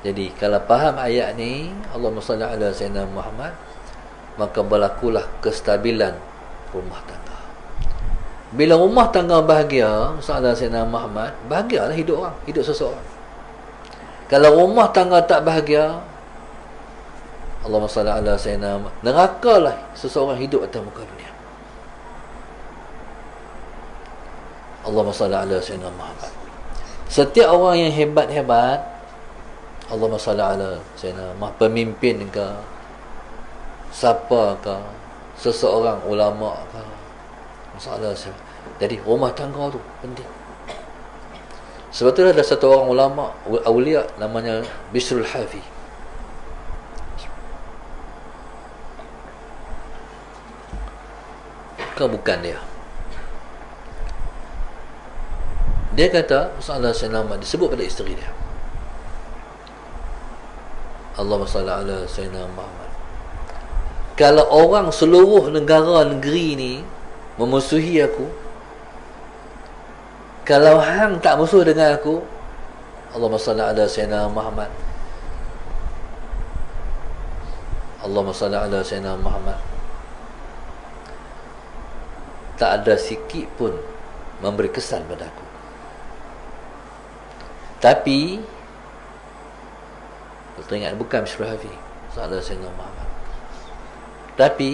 jadi kalau faham ayat ni, Allahumma salli ala sayyidina Muhammad, maka berlakulah kestabilan rumah tangga. Bila rumah tangga bahagia, sahaja Sayyidina Muhammad, bahagialah hidup orang, hidup seseorang. Kalau rumah tangga tak bahagia, Allahumma salli ala Sayyidina Muhammad, nerakalah seseorang hidup atas muka dunia. Allahumma salli ala Sayyidina Muhammad. Setiap orang yang hebat-hebat, Allahumma salli ala Sayyidina Muhammad, pemimpin ke, siapa ke, seseorang ulama ke, masalah. Jadi rumah tangga tu penting. Sebab tu ada satu orang ulama awliya namanya Bishrul Hafi. Bukan dia. Dia kata masalah Sayyidina Muhammad disebut pada isteri dia, Allahumma salli ala Sayyidina Muhammad, kalau orang seluruh negara negeri ni memusuhi aku, kalau hang tak musuh dengan aku, Allahumma salli ala Sayyidina Muhammad, Allahumma salli ala Sayyidina Muhammad, tak ada sikit pun memberi kesan pada aku. Tapi teringat bukan Bismillah Hafiz Sallallahu Sayyidina Muhammad. Tapi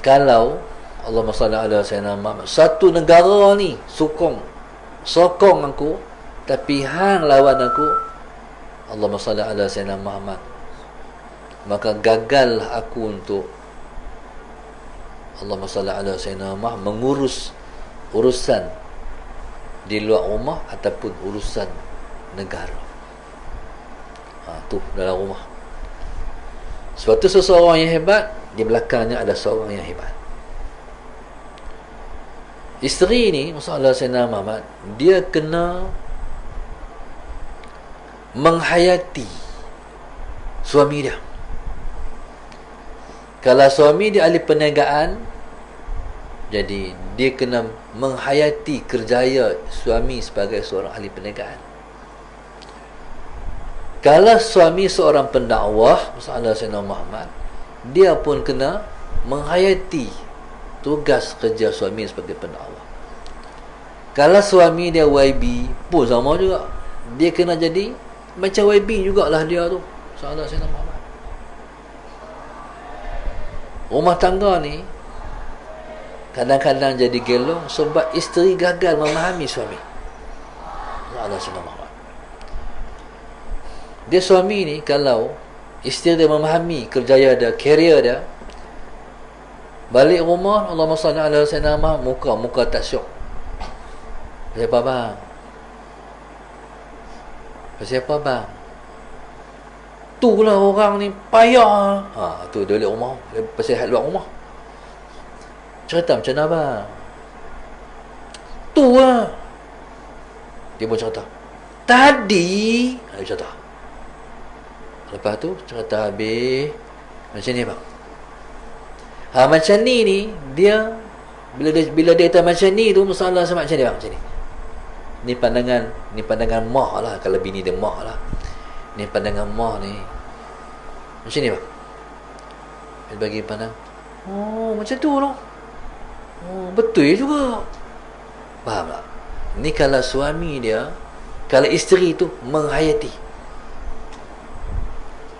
kalau Allahumma salli ala Sayyidina Muhammad, satu negara ni sokong aku, tapi hang lawan aku, Allahumma salli ala Sayyidina Muhammad, maka gagal aku untuk Allahumma salli ala Sayyidina Muhammad mengurus urusan di luar rumah ataupun urusan negara. Tu dalam rumah. Sebab tu seseorang yang hebat, di belakangnya ada seorang yang hebat. Isteri ni, masalah Sayyidina Muhammad, dia kena menghayati suami dia. Kalau suami dia ahli perniagaan, jadi dia kena menghayati kerjaya suami sebagai seorang ahli perniagaan. Kalau suami seorang pendakwah, masalah Sayyidina Muhammad, dia pun kena menghayati tugas kerja suami sebagai pendakwah. Kalau suami dia YB pun sama juga, dia kena jadi macam YB jugalah dia tu, masalah Sayyidina Muhammad. Rumah tangga ni kadang-kadang jadi gelong sebab isteri gagal memahami suami. Masalah Sayyidina Muhammad. Dia suami ni, kalau isteri dia memahami kerjaya dia, karier dia, balik rumah, Allahumma salli ala Sayyidina Muhammad, muka tak syok. Siapa bang? Siapa bang? Tu lah orang ni payah. Tu dia balik rumah, dia pasal hal luar rumah. Cerita macam mana bang? Tu lah. Dia pun cerita. Tadi, dia cerita. Lepas tu cerita habis, macam ni bang. Macam ni dia bila dia kata macam ni tu, masalah sama macam ni bang, macam ni. Ni pandangan mak lah, kalau bini dia mak lah. Ni pandangan mak ni. Macam ni bang. Dia bagi pandang. Oh, macam tu lah. Oh, betul juga. Faham tak? Ni kalau suami dia, kalau isteri tu menghayati.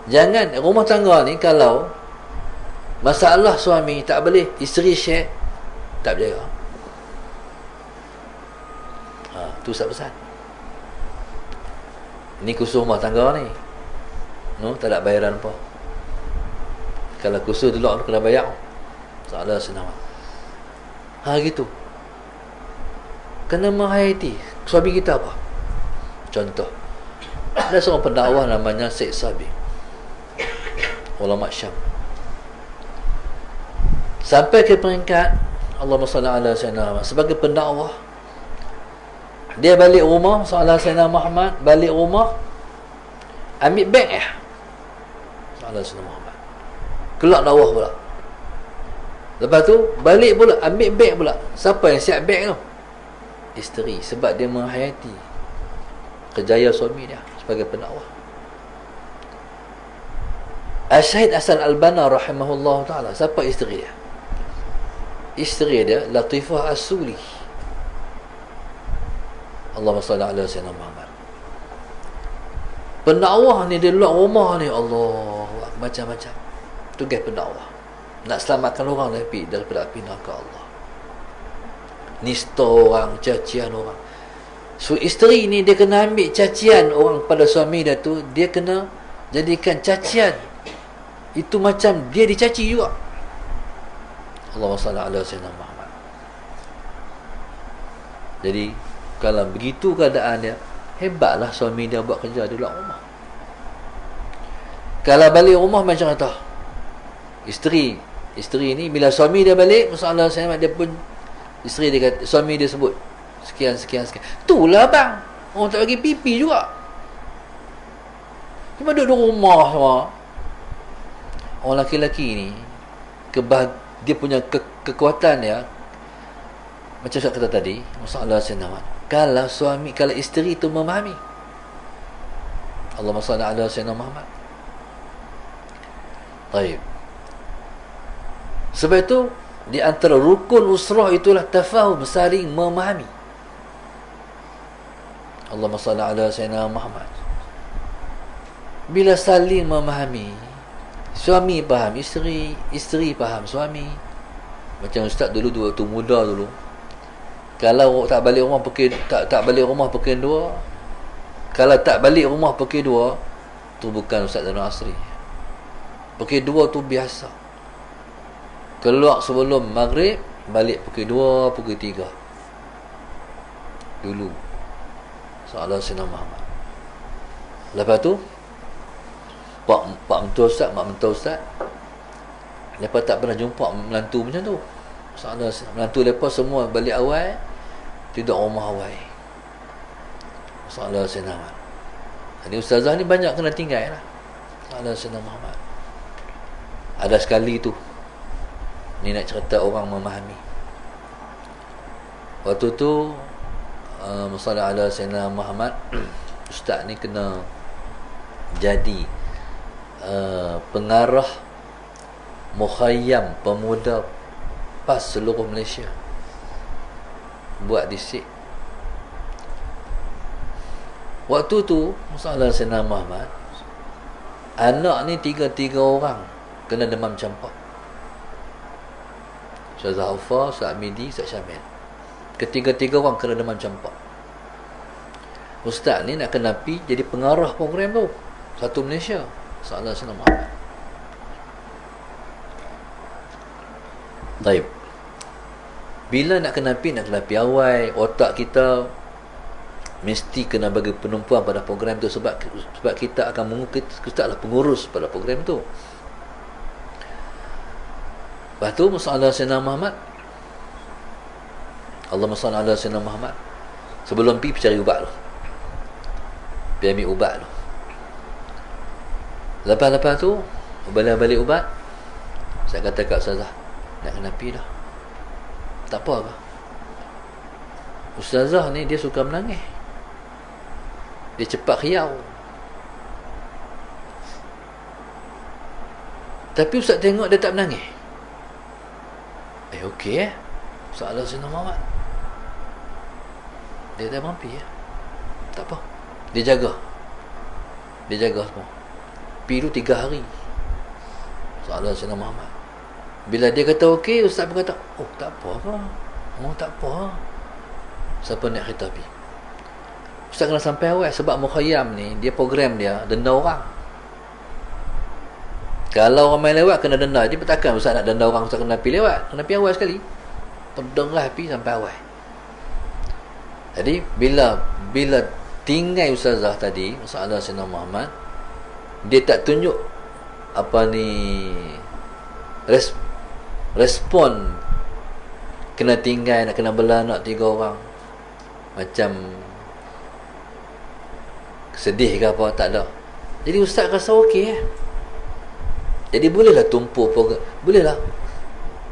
Jangan rumah tangga ni, kalau masalah suami tak boleh isteri share, tak berjaya. Tu satu pesan. Ni khusus rumah tangga ni. Tak ada bayaran apa. Kalau khusus dulu kena bayar. Salah senang. Gitu. Kena menghayati suami kita apa. Contoh, ada seorang pendakwah namanya Syed Sabi, ulama Syam. Sampai ke peringkat Allahumma salli ala Sayyidina Muhammad, sebagai pendakwah, dia balik rumah, salah Sayyidina Muhammad, balik rumah, ambil beg salah Sayyidina Muhammad, kelak dakwah pula. Lepas tu balik pula, ambil beg pula. Siapa yang siap beg tu? Isteri. Sebab dia menghayati kerjaya suami dia sebagai pendakwah. Syahid Hasan Al-Banna rahimahullah ta'ala, siapa isteri dia? Isteri dia Latifah As-Suli. Allahumma salli ala Sayyidina Muhammad. Pendakwah ni di luar rumah ni, Allah, macam-macam tugas pendakwah, nak selamatkan orang daripada api neraka Allah, nista orang, cacian orang. So isteri ni dia kena ambil cacian orang pada suami dia tu, dia kena jadikan cacian itu macam dia dicaci juga. Allahumma salli ala Sayyidina Muhammad. Jadi kalau begitu keadaan dia, hebatlah suami dia buat kerja di luar rumah. Kalau balik rumah macam kata isteri ni, bila suami dia balik, masalah saya, dia pun isteri dia kata, suami dia sebut sekian. Itulah bang, orang tak bagi pipi juga. Cuma duduk di rumah semua. Orang laki-laki ni, dia punya kekuatan dia, macam saya kata tadi, masalah senawan. Kalau isteri tu memahami, Allahumma salli ala Sayyidina Muhammad. Baik. Sebab itu Di antara rukun usrah itulah tafahum, saling memahami. Allahumma salli ala sayyidina Muhammad. Bila saling memahami, suami faham isteri, isteri faham suami. Macam ustaz dulu waktu muda dulu, kalau tak balik rumah pukul tak balik rumah pukul 2, kalau tak balik rumah pukul 2, tu bukan Ustaz Zainal Asri. Pukul 2 tu biasa. Keluar sebelum maghrib, balik pukul 2, pukul 3. Dulu. Soalan Sayyidina Muhammad. Lepas tu, Pak mentua Ustaz, mak mentua Ustaz, lepas tak pernah jumpa menantu macam tu. Soalan menantu lepas semua balik awal, tidur rumah awal. Soalan Sayyidina Muhammad. Jadi ustazah ni banyak kena tinggal lah. Soalan Sayyidina Muhammad. Ada sekali tu, ni nak cerita orang memahami. Waktu tu Musalla ala Sayyidina Muhammad, ustaz ni kena jadi pengarah mukhayyam pemuda PAS seluruh Malaysia, buat disik. Waktu tu Musalla Sayyidina Muhammad, anak ni tiga orang kena demam campak. Ustaz Zahafar, Ustaz Midi, Ustaz Syamil. Ketiga-tiga orang kena demam campak. Ustaz ni nak kena pergi jadi pengarah program tu satu Malaysia. Salah Sayyidina Muhammad. Baik. Bila nak kena pergi awal, otak kita mesti kena bagi penumpuan pada program tu, sebab kita akan mengukit, kita adalah pengurus pada program tu. Lepas tu masalah Sayyidina Muhammad, Allahumma salli ala Sayyidina Muhammad, sebelum pergi cari ubat tu, pergi ambil ubat tu. Lepas tu balik ubat, saya kata kat Ustazah, nak kena pergi dah. Tak apa ke? Ustazah ni dia suka menangis, dia cepat khiau. Tapi Ustaz tengok dia tak menangis. Okey Soalan Sayyidina Muhammad, dia dah mampu ya. Tak apa, dia jaga semua. Pergi tu 3 hari. Soalan Sayyidina Muhammad, bila dia kata okey, Ustaz pun kata oh tak apa ke, tak apa. Siapa nak khitabi? Ustaz kena sampai awal, sebab mukhayyam ni dia program dia denda orang. Kalau ramai lewat kena denda. Dia takkan Ustaz nak denda orang, Ustaz kena pergi lewat, kena pergi awal sekali. Terdengar pergi sampai awal. Jadi bila tinggal Ustazah tadi, masalah Sayyidina Muhammad, dia tak tunjuk apa ni respon kena tinggal, nak kena belah nak 3 orang, macam sedih ke apa, tak ada. Jadi Ustaz rasa okey. Jadi bolehlah tumpu program, bolehlah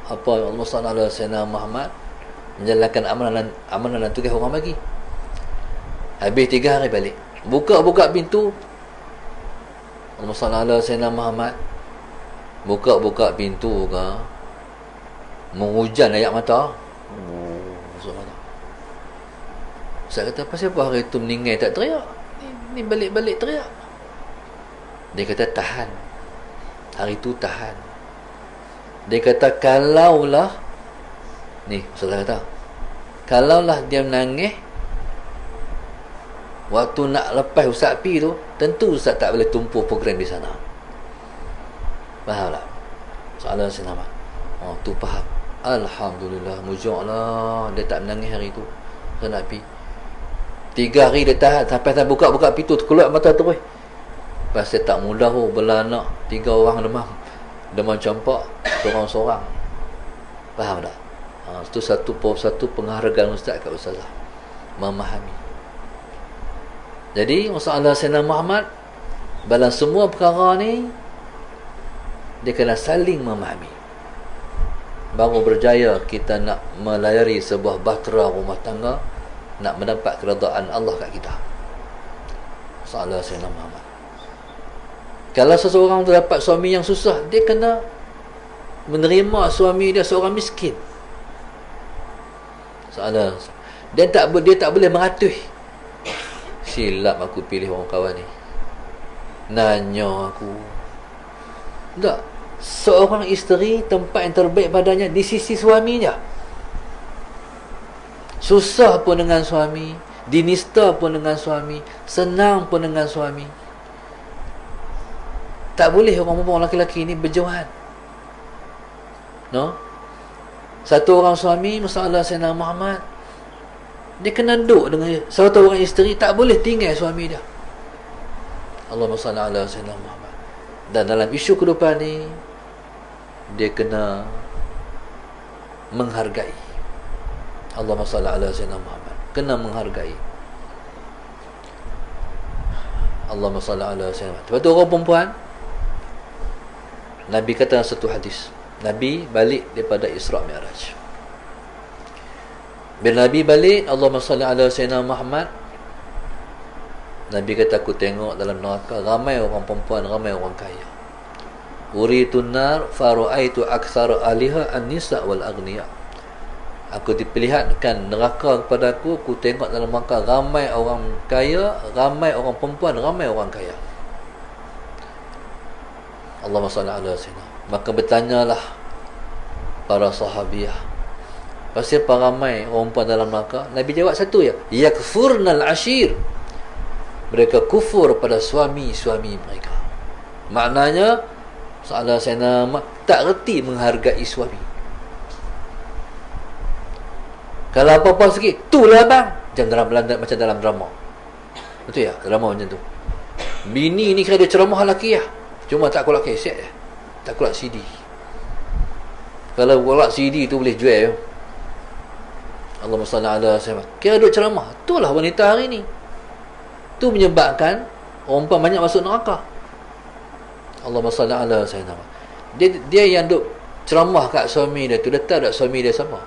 apa Allah Subhanahu wa Sayyidina Muhammad menjalankan amalan dan tugas orang bagi. Habis 3 hari balik, buka pintu, Allah Subhanahu wa Sayyidina Muhammad buka pintu ke, menghujan air mata. Saya kata, pasal apa hari tu meninggal tak teriak? Ni balik-balik teriak. Dia kata tahan. Hari tu tahan. Dia kata kalaulah, ni Ustaz kata, kalaulah dia menangis waktu nak lepas Ustaz pergi tu, tentu Ustaz tak boleh tumpu program di sana. Faham tak? Soalan senama. Oh tu faham. Alhamdulillah, mujurlah dia tak menangis hari tu. Saya nak pergi 3 hari dia tahan, sampai saya buka pintu keluar mata terus. Pasal tak mudah belah anak 3 orang demam campak seorang-seorang. Faham tak? Itu satu penghargaan Ustaz kat Ustazah, memahami. Jadi masalah Sayyidina Muhammad dalam semua perkara ni, dia kena saling memahami, baru berjaya kita nak melayari sebuah bahtera rumah tangga, nak mendapat keredaan Allah kat kita. Masalah Sayyidina Muhammad. Kalau seseorang tu dapat suami yang susah, dia kena menerima suami dia seorang miskin. Soalan, dia tak boleh meratus. Silap aku pilih orang kawan ni. Nanya aku. Tak. Seorang isteri tempat yang terbaik padanya di sisi suaminya. Susah pun dengan suami, dinista pun dengan suami, senang pun dengan suami. Tak boleh orang lelaki ni berjauhan. No? Satu orang suami, masalah Sayyidina Muhammad, dia kena duduk dengan satu orang isteri, tak boleh tinggal suami dia. Allahumma salli ala Sayyidina Muhammad. Dan dalam isu kehidupan ni, dia kena menghargai. Allahumma salli ala Sayyidina Muhammad. Kena menghargai. Allahumma salli ala Sayyidina Muhammad. Lepas tu orang perempuan, Nabi kata dalam satu hadis, Nabi balik daripada Isra' Mi'raj. Bila Nabi balik, Allahumma salli ala Sayyidina Muhammad, Nabi kata, aku tengok dalam neraka ramai orang perempuan, ramai orang kaya. Uritun nar faru'aitu aktsara ahliha an-nisa' wal aghniya. Aku diperlihatkan neraka kepada aku tengok dalam neraka ramai orang kaya, ramai orang perempuan, ramai orang kaya. Allahumma salli ala sayyidina. Maka bertanyalah para sahabiah, pasal apa ramai orang perempuan dalam neraka? Nabi jawab satu ya, yakfurnal ashir. Mereka kufur pada suami-suami mereka. Maknanya salah saya tak reti menghargai suami. Kalau apa-apa sikit, itulah bang. Macam dalam drama. Betul ya? Drama macam tu. Bini ni kira dia ceramah lelaki lah. Cuma tak kolak kaset je. Tak kolak CD. Kalau kolak CD tu boleh jual. Allahumma salli ala sayyidina. Kira duk ceramah. Itulah wanita hari ni. Itu menyebabkan orang perempuan banyak masuk neraka. Allahumma salli ala sayyidina. Dia yang duk ceramah kat suami dia tu, dia tahu tak suami dia sama?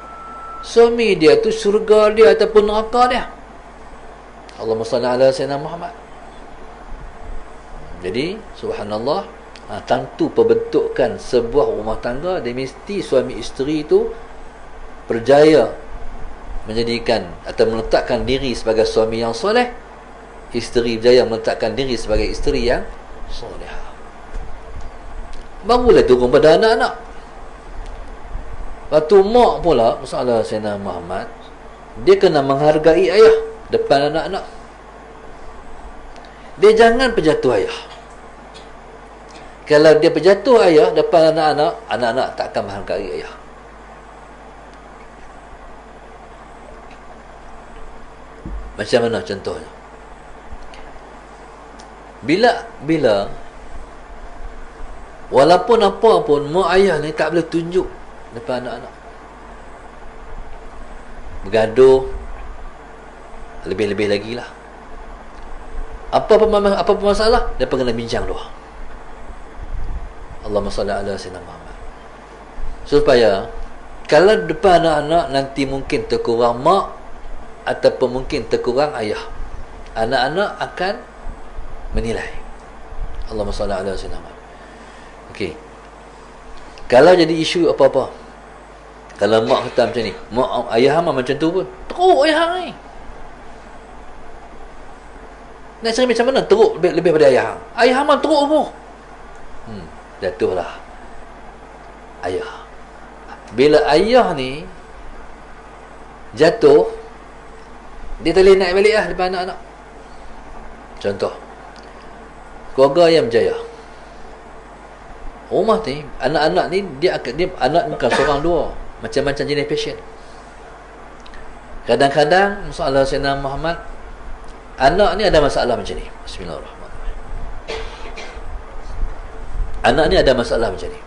Suami dia tu syurga dia ataupun neraka dia. Allahumma salli ala sayyidina Muhammad. Jadi subhanallah, tentu pembentukan sebuah rumah tangga, dia mesti suami isteri itu berjaya menjadikan atau meletakkan diri sebagai suami yang soleh, isteri berjaya meletakkan diri sebagai isteri yang soleh. Barulah turun pada anak-anak. Lepas tu mak pula, masalah Sayyidina Muhammad, dia kena menghargai ayah depan anak-anak. Dia jangan penjatuh ayah. Kalau dia penjatuh ayah depan anak-anak, anak-anak tak akan menghargai ayah. Macam mana contohnya? Bila walaupun apa pun mak ayah ni tak boleh tunjuk depan anak-anak, bergaduh, lebih-lebih lagi lah. Apa masalah, dia kena bincang doa. Allahumma salli ala sayyidina Muhammad. Supaya kalau depan anak-anak nanti mungkin terkurang mak ataupun mungkin terkurang ayah, anak-anak akan menilai. Allahumma salli ala sayyidina Muhammad. Okey. Kalau jadi isu apa-apa, kalau mak kata macam ni, mak ayah hang macam tu pun, teruk ayah hang ni. Nak cari macam mana teruk lebih pada ayah hang? Ayah hang teruk pun. Jatuhlah ayah. Bila ayah ni jatuh, dia tak boleh naik balik lah depan anak-anak. Contoh, keluarga yang berjaya, rumah ni, anak-anak ni dia anak bukan seorang dua, macam-macam jenis pasien. Kadang-kadang masalah Sayyidina Muhammad, anak ni ada masalah macam ni. Bismillahirrahmanirrahim. Anak ni ada masalah macam ni.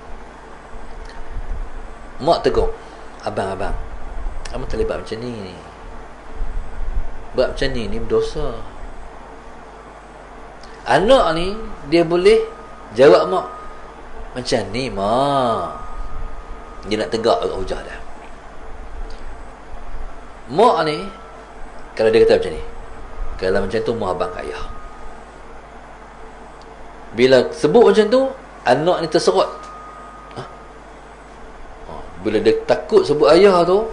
Mak tegur, abang, abang tak boleh buat macam ni. Buat macam ni berdosa. Anak ni dia boleh jawab mak, macam ni mak. Dia nak tegak kat hujah dia. Mak ni kalau dia kata macam ni, kalau macam tu mak abang ayah. Bila sebut macam tu, anak ni terserut. Bila dia takut sebut ayah tu,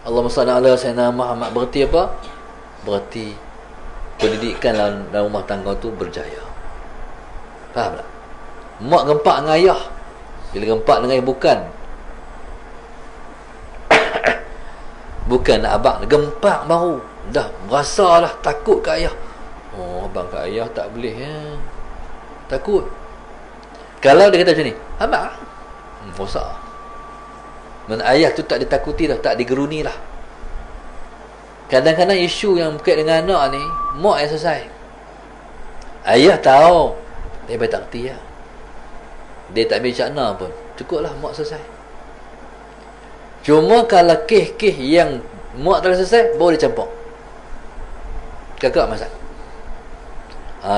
Allahumma salli ala sayyidina Muhammad, berarti apa? Berarti pendidikan dalam rumah tangga tu berjaya. Faham tak? Mak gempak dengan ayah. Bila gempak dengan ayah bukan nak abang gempak baru dah merasalah takut kat ayah. Oh, abang kat ayah tak boleh ya. Takut. Kalau dia kata macam ni, abang rosak. Man ayah tu tak ditakuti dah, tak digeruni lah. Kadang-kadang isu yang berkait dengan anak ni, mak yang selesai. Ayah tahu, dia tak kerti lah. Dia tak ambil cakna pun, cukuplah mak selesai. Cuma kalau kes-kes yang mak telah selesai, baru dia campur. Kakak masak.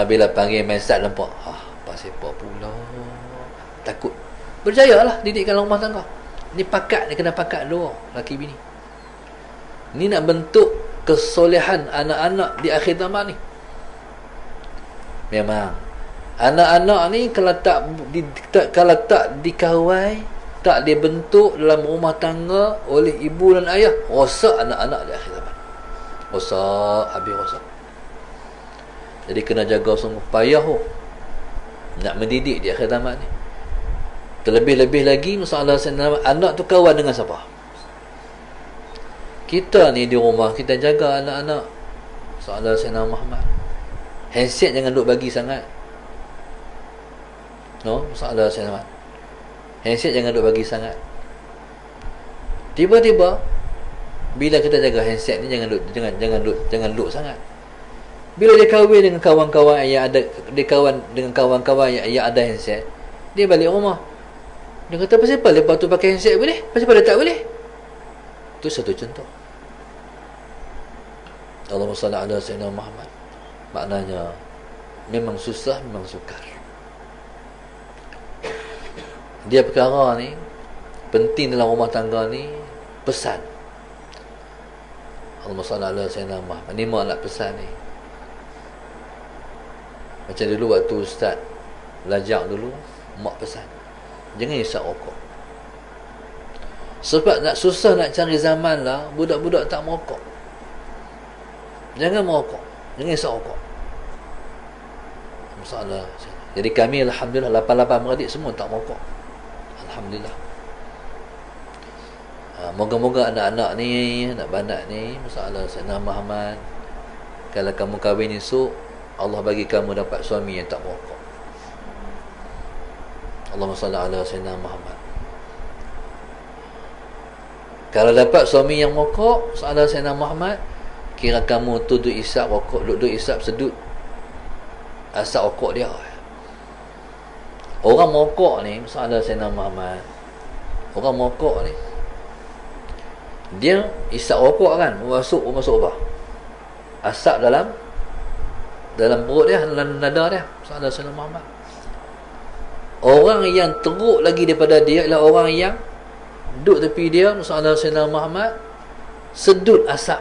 Bila panggil masak lempak, pasal apa pula? Takut. Berjayalah didikan rumah tangga. Ni pakat, ni kena pakat dua laki bini. Ni nak bentuk kesolehan anak-anak di akhir zaman ni. Memang anak-anak ni kalau tak dikawal, tak dibentuk dalam rumah tangga oleh ibu dan ayah, rosak anak-anak di akhir zaman. Rosak, habis rosak. Jadi kena jaga sungguh payah nak mendidik di akhir zaman ni. Terlebih-lebih lagi masalah anak tu kawan dengan siapa? Kita ni di rumah kita jaga anak-anak. Masalah Sayyidina Muhammad. Handset jangan duk bagi sangat. No, masalah Sayyidina Muhammad. Handset jangan duk bagi sangat. Tiba-tiba bila kita jaga handset ni jangan duk sangat. Bila dia kahwin dengan kawan-kawan yang ada, dia kawan dengan kawan-kawan yang ada handset, dia balik rumah. Dia kata, pasal apa lepas tu pakai handset boleh? Pasal apa dia tak boleh? Itu satu contoh. Allahumma salli ala sayyidina Muhammad. Maknanya memang susah, memang sukar. Dia perkara ni penting dalam rumah tangga ni, pesan. Allahumma salli ala sayyidina Muhammad. Ni mak nak pesan ni. Macam dulu waktu ustaz belajar dulu, mak pesan, jangan isap rokok. Sebab nak susah nak cari zaman lah, budak-budak tak merokok. Jangan merokok, jangan isap rokok. Masalah. Jadi kami alhamdulillah 88 beradik semua tak merokok. Alhamdulillah. Moga-moga anak-anak ni, anak-anak ni, masalah Sayyidina Muhammad, kalau kamu kahwin esok, Allah bagi kamu dapat suami yang tak merokok. Allahumma salli ala sayyidina Muhammad. Kalau dapat suami yang merokok, ala sayyidina Muhammad, kira kamu tu duk isap rokok, duk isap sedut asap rokok dia. Orang merokok ni, ala sayyidina Muhammad, orang merokok ni, dia isap rokok kan, masuk apa? Asap dalam perut dia, dalam nada dia. Sallallahu alaihi Muhammad. Orang yang teruk lagi daripada dia ialah orang yang duduk tepi dia, sallallahu alaihi Muhammad, sedut asap.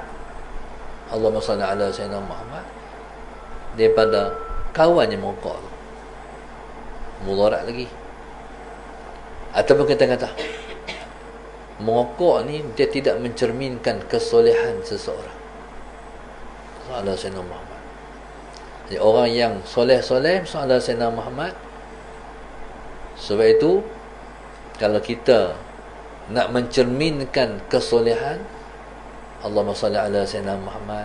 Allahumma salli ala sayyidina Muhammad, daripada kawan yang merokok tu. Mudarat lagi. Ataupun kita kata merokok ni dia tidak mencerminkan kesolehan seseorang. Sallallahu alaihi Muhammad. Jadi orang yang soleh-soleh sallallahu Sayyidina Muhammad. Sebab itu kalau kita nak mencerminkan kesolehan, Allahumma salli ala Sayyidina Muhammad,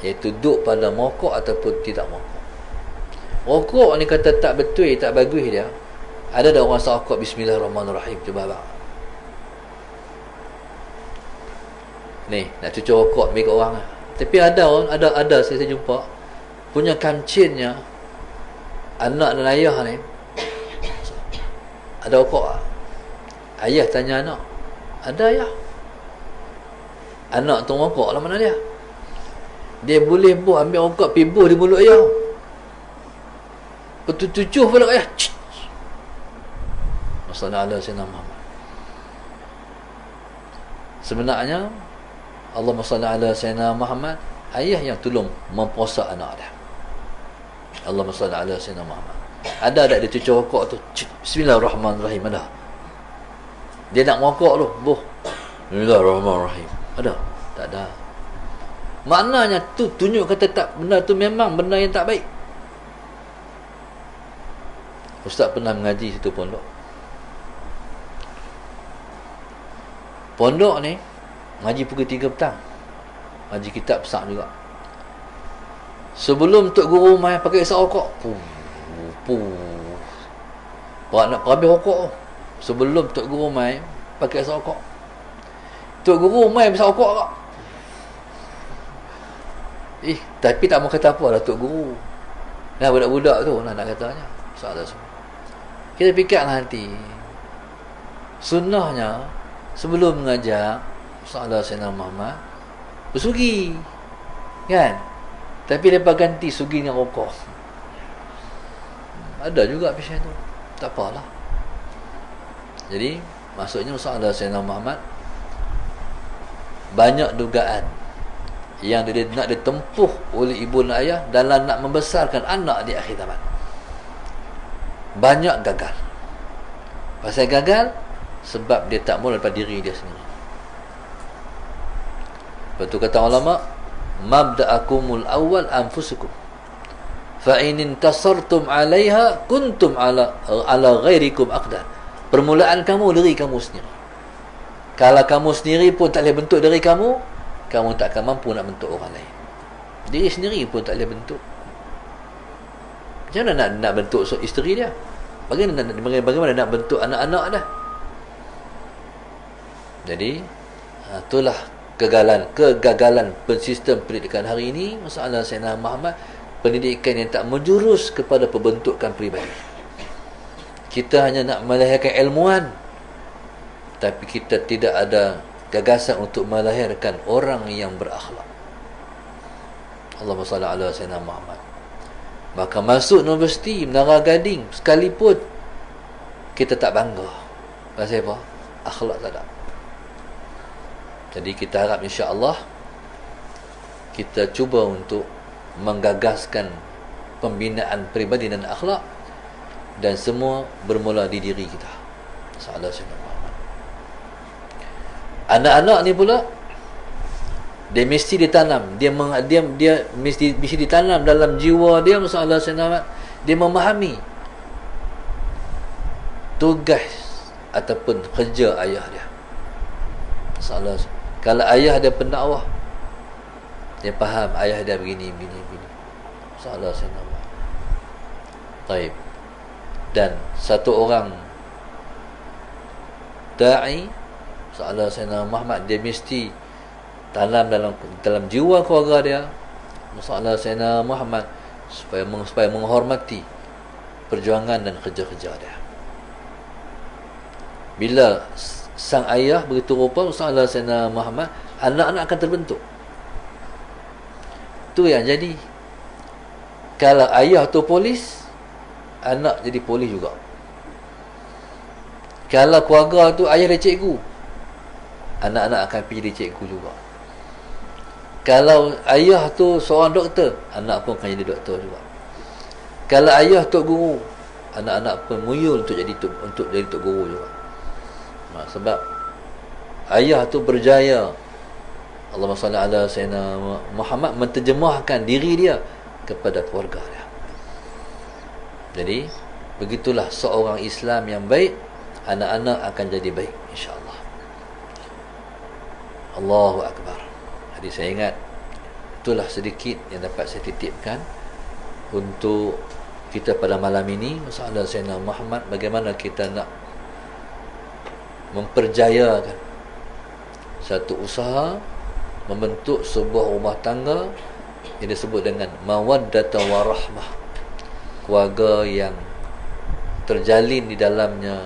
iaitu duduk pada merokok ataupun tidak merokok. Rokok ni kata tak betul, tak bagus dia. Ada dah orang rokok bismillahirrahmanirrahim, cuba abang. Ni nak cucuk rokok bagi orang lah. Tapi ada saya jumpa punya kancinnya anak dan ayah ni ada rokok lah. Ayah tanya anak, ada ayah? Anak tu rokok lah, mana dia? Dia boleh ambil rokok pergi di mulut ayah. Betul-tujuh pula ayah. Masalahnya Sayyidina Muhammad. Sebenarnya Allahumma salli ala sayyidina Muhammad, ayah yang tolong mempuasa anak dia. Allahumma salli ala sayyidina Muhammad. Ada dia cucuk rokok tu, bismillahirrahmanirrahim, ada. Dia nak merokok tu, boh. Bismillahirrahmanirrahim. Ada? Tak ada. Maknanya tu tunjuk kata tak, benda tu memang benda yang tak baik. Ustaz pernah mengaji situ pondok. Pondok ni ngaji pukul 3 petang. Ngaji kitab besar juga. Sebelum tok guru mai pakai isap rokok. Nak habis rokok. Sebelum tok guru mai pakai isap rokok. Tok guru mai isap rokok tak? Tapi tak mau kata apa lah tok guru. Nah, budak-budak tu nak katanya. Soalan semua. Kita fikirlah nanti. Sunnahnya sebelum mengajar soalan Sayyidina Muhammad bersugi. Kan? Tapi lepas ganti sugi dengan rokok. Ada juga pasal tu. Tak apalah. Jadi maksudnya soalan Sayyidina Muhammad banyak dugaan yang dia nak ditempuh oleh ibu dan ayah dalam nak membesarkan anak di akhir zaman. Banyak gagal. Pasal gagal sebab dia tak mula daripada diri dia sendiri. Betul kata ulama, mabda'akumul awal anfusukum. Fa in intasartum 'alaiha kuntum ala ghairikum aqdar. Permulaan kamu diri kamu sendiri. Kalau kamu sendiri pun tak boleh bentuk diri kamu, kamu tak akan mampu nak bentuk orang lain. Diri sendiri pun tak boleh bentuk. Macam mana nak bentuk isteri dia? Bagaimana nak bentuk anak-anak dah? Jadi itulah kegagalan sistem pendidikan hari ini. Masalah Sayyidina Muhammad, pendidikan yang tak menjurus kepada pembentukan peribadi. Kita hanya nak melahirkan ilmuwan, tapi kita tidak ada gagasan untuk melahirkan orang yang berakhlak. Allahumma salli ala Sayyidina Muhammad. Maka masuk universiti Menara Gading sekalipun kita tak bangga. Pasal apa? Akhlak tak ada. Jadi kita harap insya-Allah kita cuba untuk menggagaskan pembinaan peribadi dan akhlak, dan semua bermula di diri kita. Salah Sayyidina Muhammad. Anak-anak ni pula dia mesti ditanam, dia mesti ditanam dalam jiwa dia masalah Sayyidina. Dia memahami tugas ataupun kerja ayah dia. Masalah kalau ayah dia pendakwah, dia faham ayah dia begini. Masalah Sayyidina. Baik. Dan satu orang da'i masalah Sayyidina Muhammad, dia mesti tanam dalam jiwa keluarga dia masalah Sayyidina Muhammad supaya menghormati perjuangan dan kerja-kerja dia. Bila sang ayah begitu rupa masalah Sayyidina Muhammad, anak-anak akan terbentuk. Tu yang jadi. Kalau ayah tu polis, anak jadi polis juga. Kalau keluarga tu ayah dia cikgu, anak-anak akan pergi jadi cikgu juga. Kalau ayah tu seorang doktor, anak pun akan jadi doktor juga. Kalau ayah tok guru, anak-anak pun muyul untuk jadi tok guru juga. Sebab ayah tu berjaya. Allahumma salli ala Sayyidina Muhammad menterjemahkan diri dia kepada keluarga dia. Jadi begitulah seorang Islam yang baik, anak-anak akan jadi baik insya-Allah. Allahu akbar. Jadi saya ingat itulah sedikit yang dapat saya titipkan untuk kita pada malam ini. Masalah Sayyidina Muhammad, bagaimana kita nak memperjayakan satu usaha membentuk sebuah rumah tangga yang disebut dengan mawaddatan warahmah, keluarga yang terjalin di dalamnya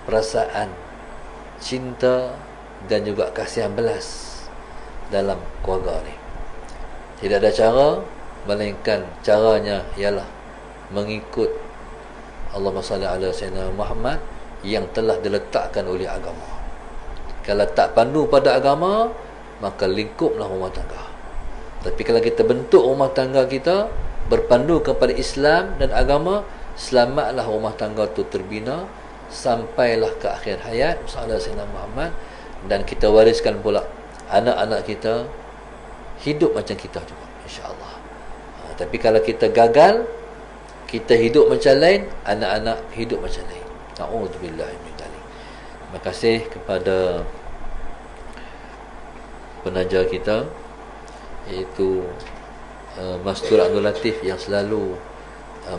perasaan cinta dan juga kasihan belas dalam keluarga ni. Tidak ada cara melainkan caranya ialah mengikut Allahumma salli ala Sayyidina Muhammad yang telah diletakkan oleh agama. Kalau tak pandu pada agama, maka lingkuplah rumah tangga. Tapi kalau kita bentuk rumah tangga kita berpandu kepada Islam dan agama, selamatlah rumah tangga tu terbina sampailah ke akhir hayat bersama Sayyidina Muhammad, dan kita wariskan pula anak-anak kita hidup macam kita juga, insya-Allah. Tapi kalau kita gagal, kita hidup macam lain, anak-anak hidup macam lain. Na'udzubillah min dzalik. Terima kasih kepada penaja kita, iaitu Mastur Abdul Latif, yang selalu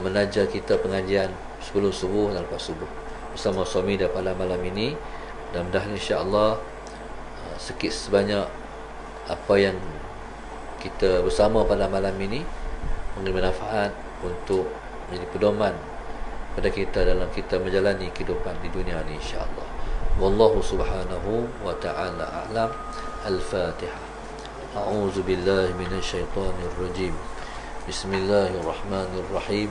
menaja kita pengajian sebelum subuh dan lepas subuh bersama suami dan pada malam ini. Mudah-mudahan insya-Allah sikit sebanyak apa yang kita bersama pada malam ini memberi manfaat untuk menjadi pedoman pada kita dalam kita menjalani kehidupan di dunia ini, insya-Allah. Wallahu subhanahu wa ta'ala a'lam. Al-Fatihah. A'udzu billahi minasyaitonir rajim. Bismillahirrahmanirrahim.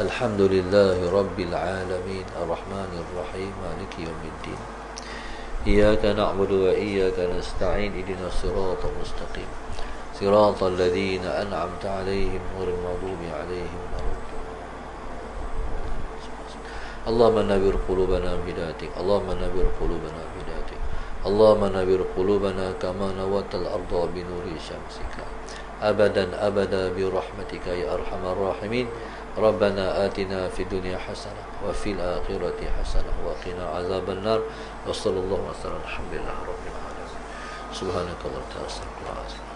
Alhamdulillahi rabbil alamin, arrahmanir rahim, maliki yaumiddin. Iyyaka na'budu wa iyyaka nasta'in, ihdinas siratal mustaqim, siratal ladzina an'amta 'alaihim ghairil maghdubi 'alaihim waladdallin. Allahumma nawwir qulubana bihidayatik, Allahumma nawwir qulubana bihidayatik, Allahumma nawwir qulubana kama nawwartal arda bi nuri syamsika abadan abada bi rahmatika ya arhamar rahimin. Rabbana atina fid dunya hasanah wa fil akhirati hasanah wa qina azaban nar. Wa sallallahu alaihi wasallam. Alhamdulillah rabbil alamin. Subhanakallahumma wa bihamdika.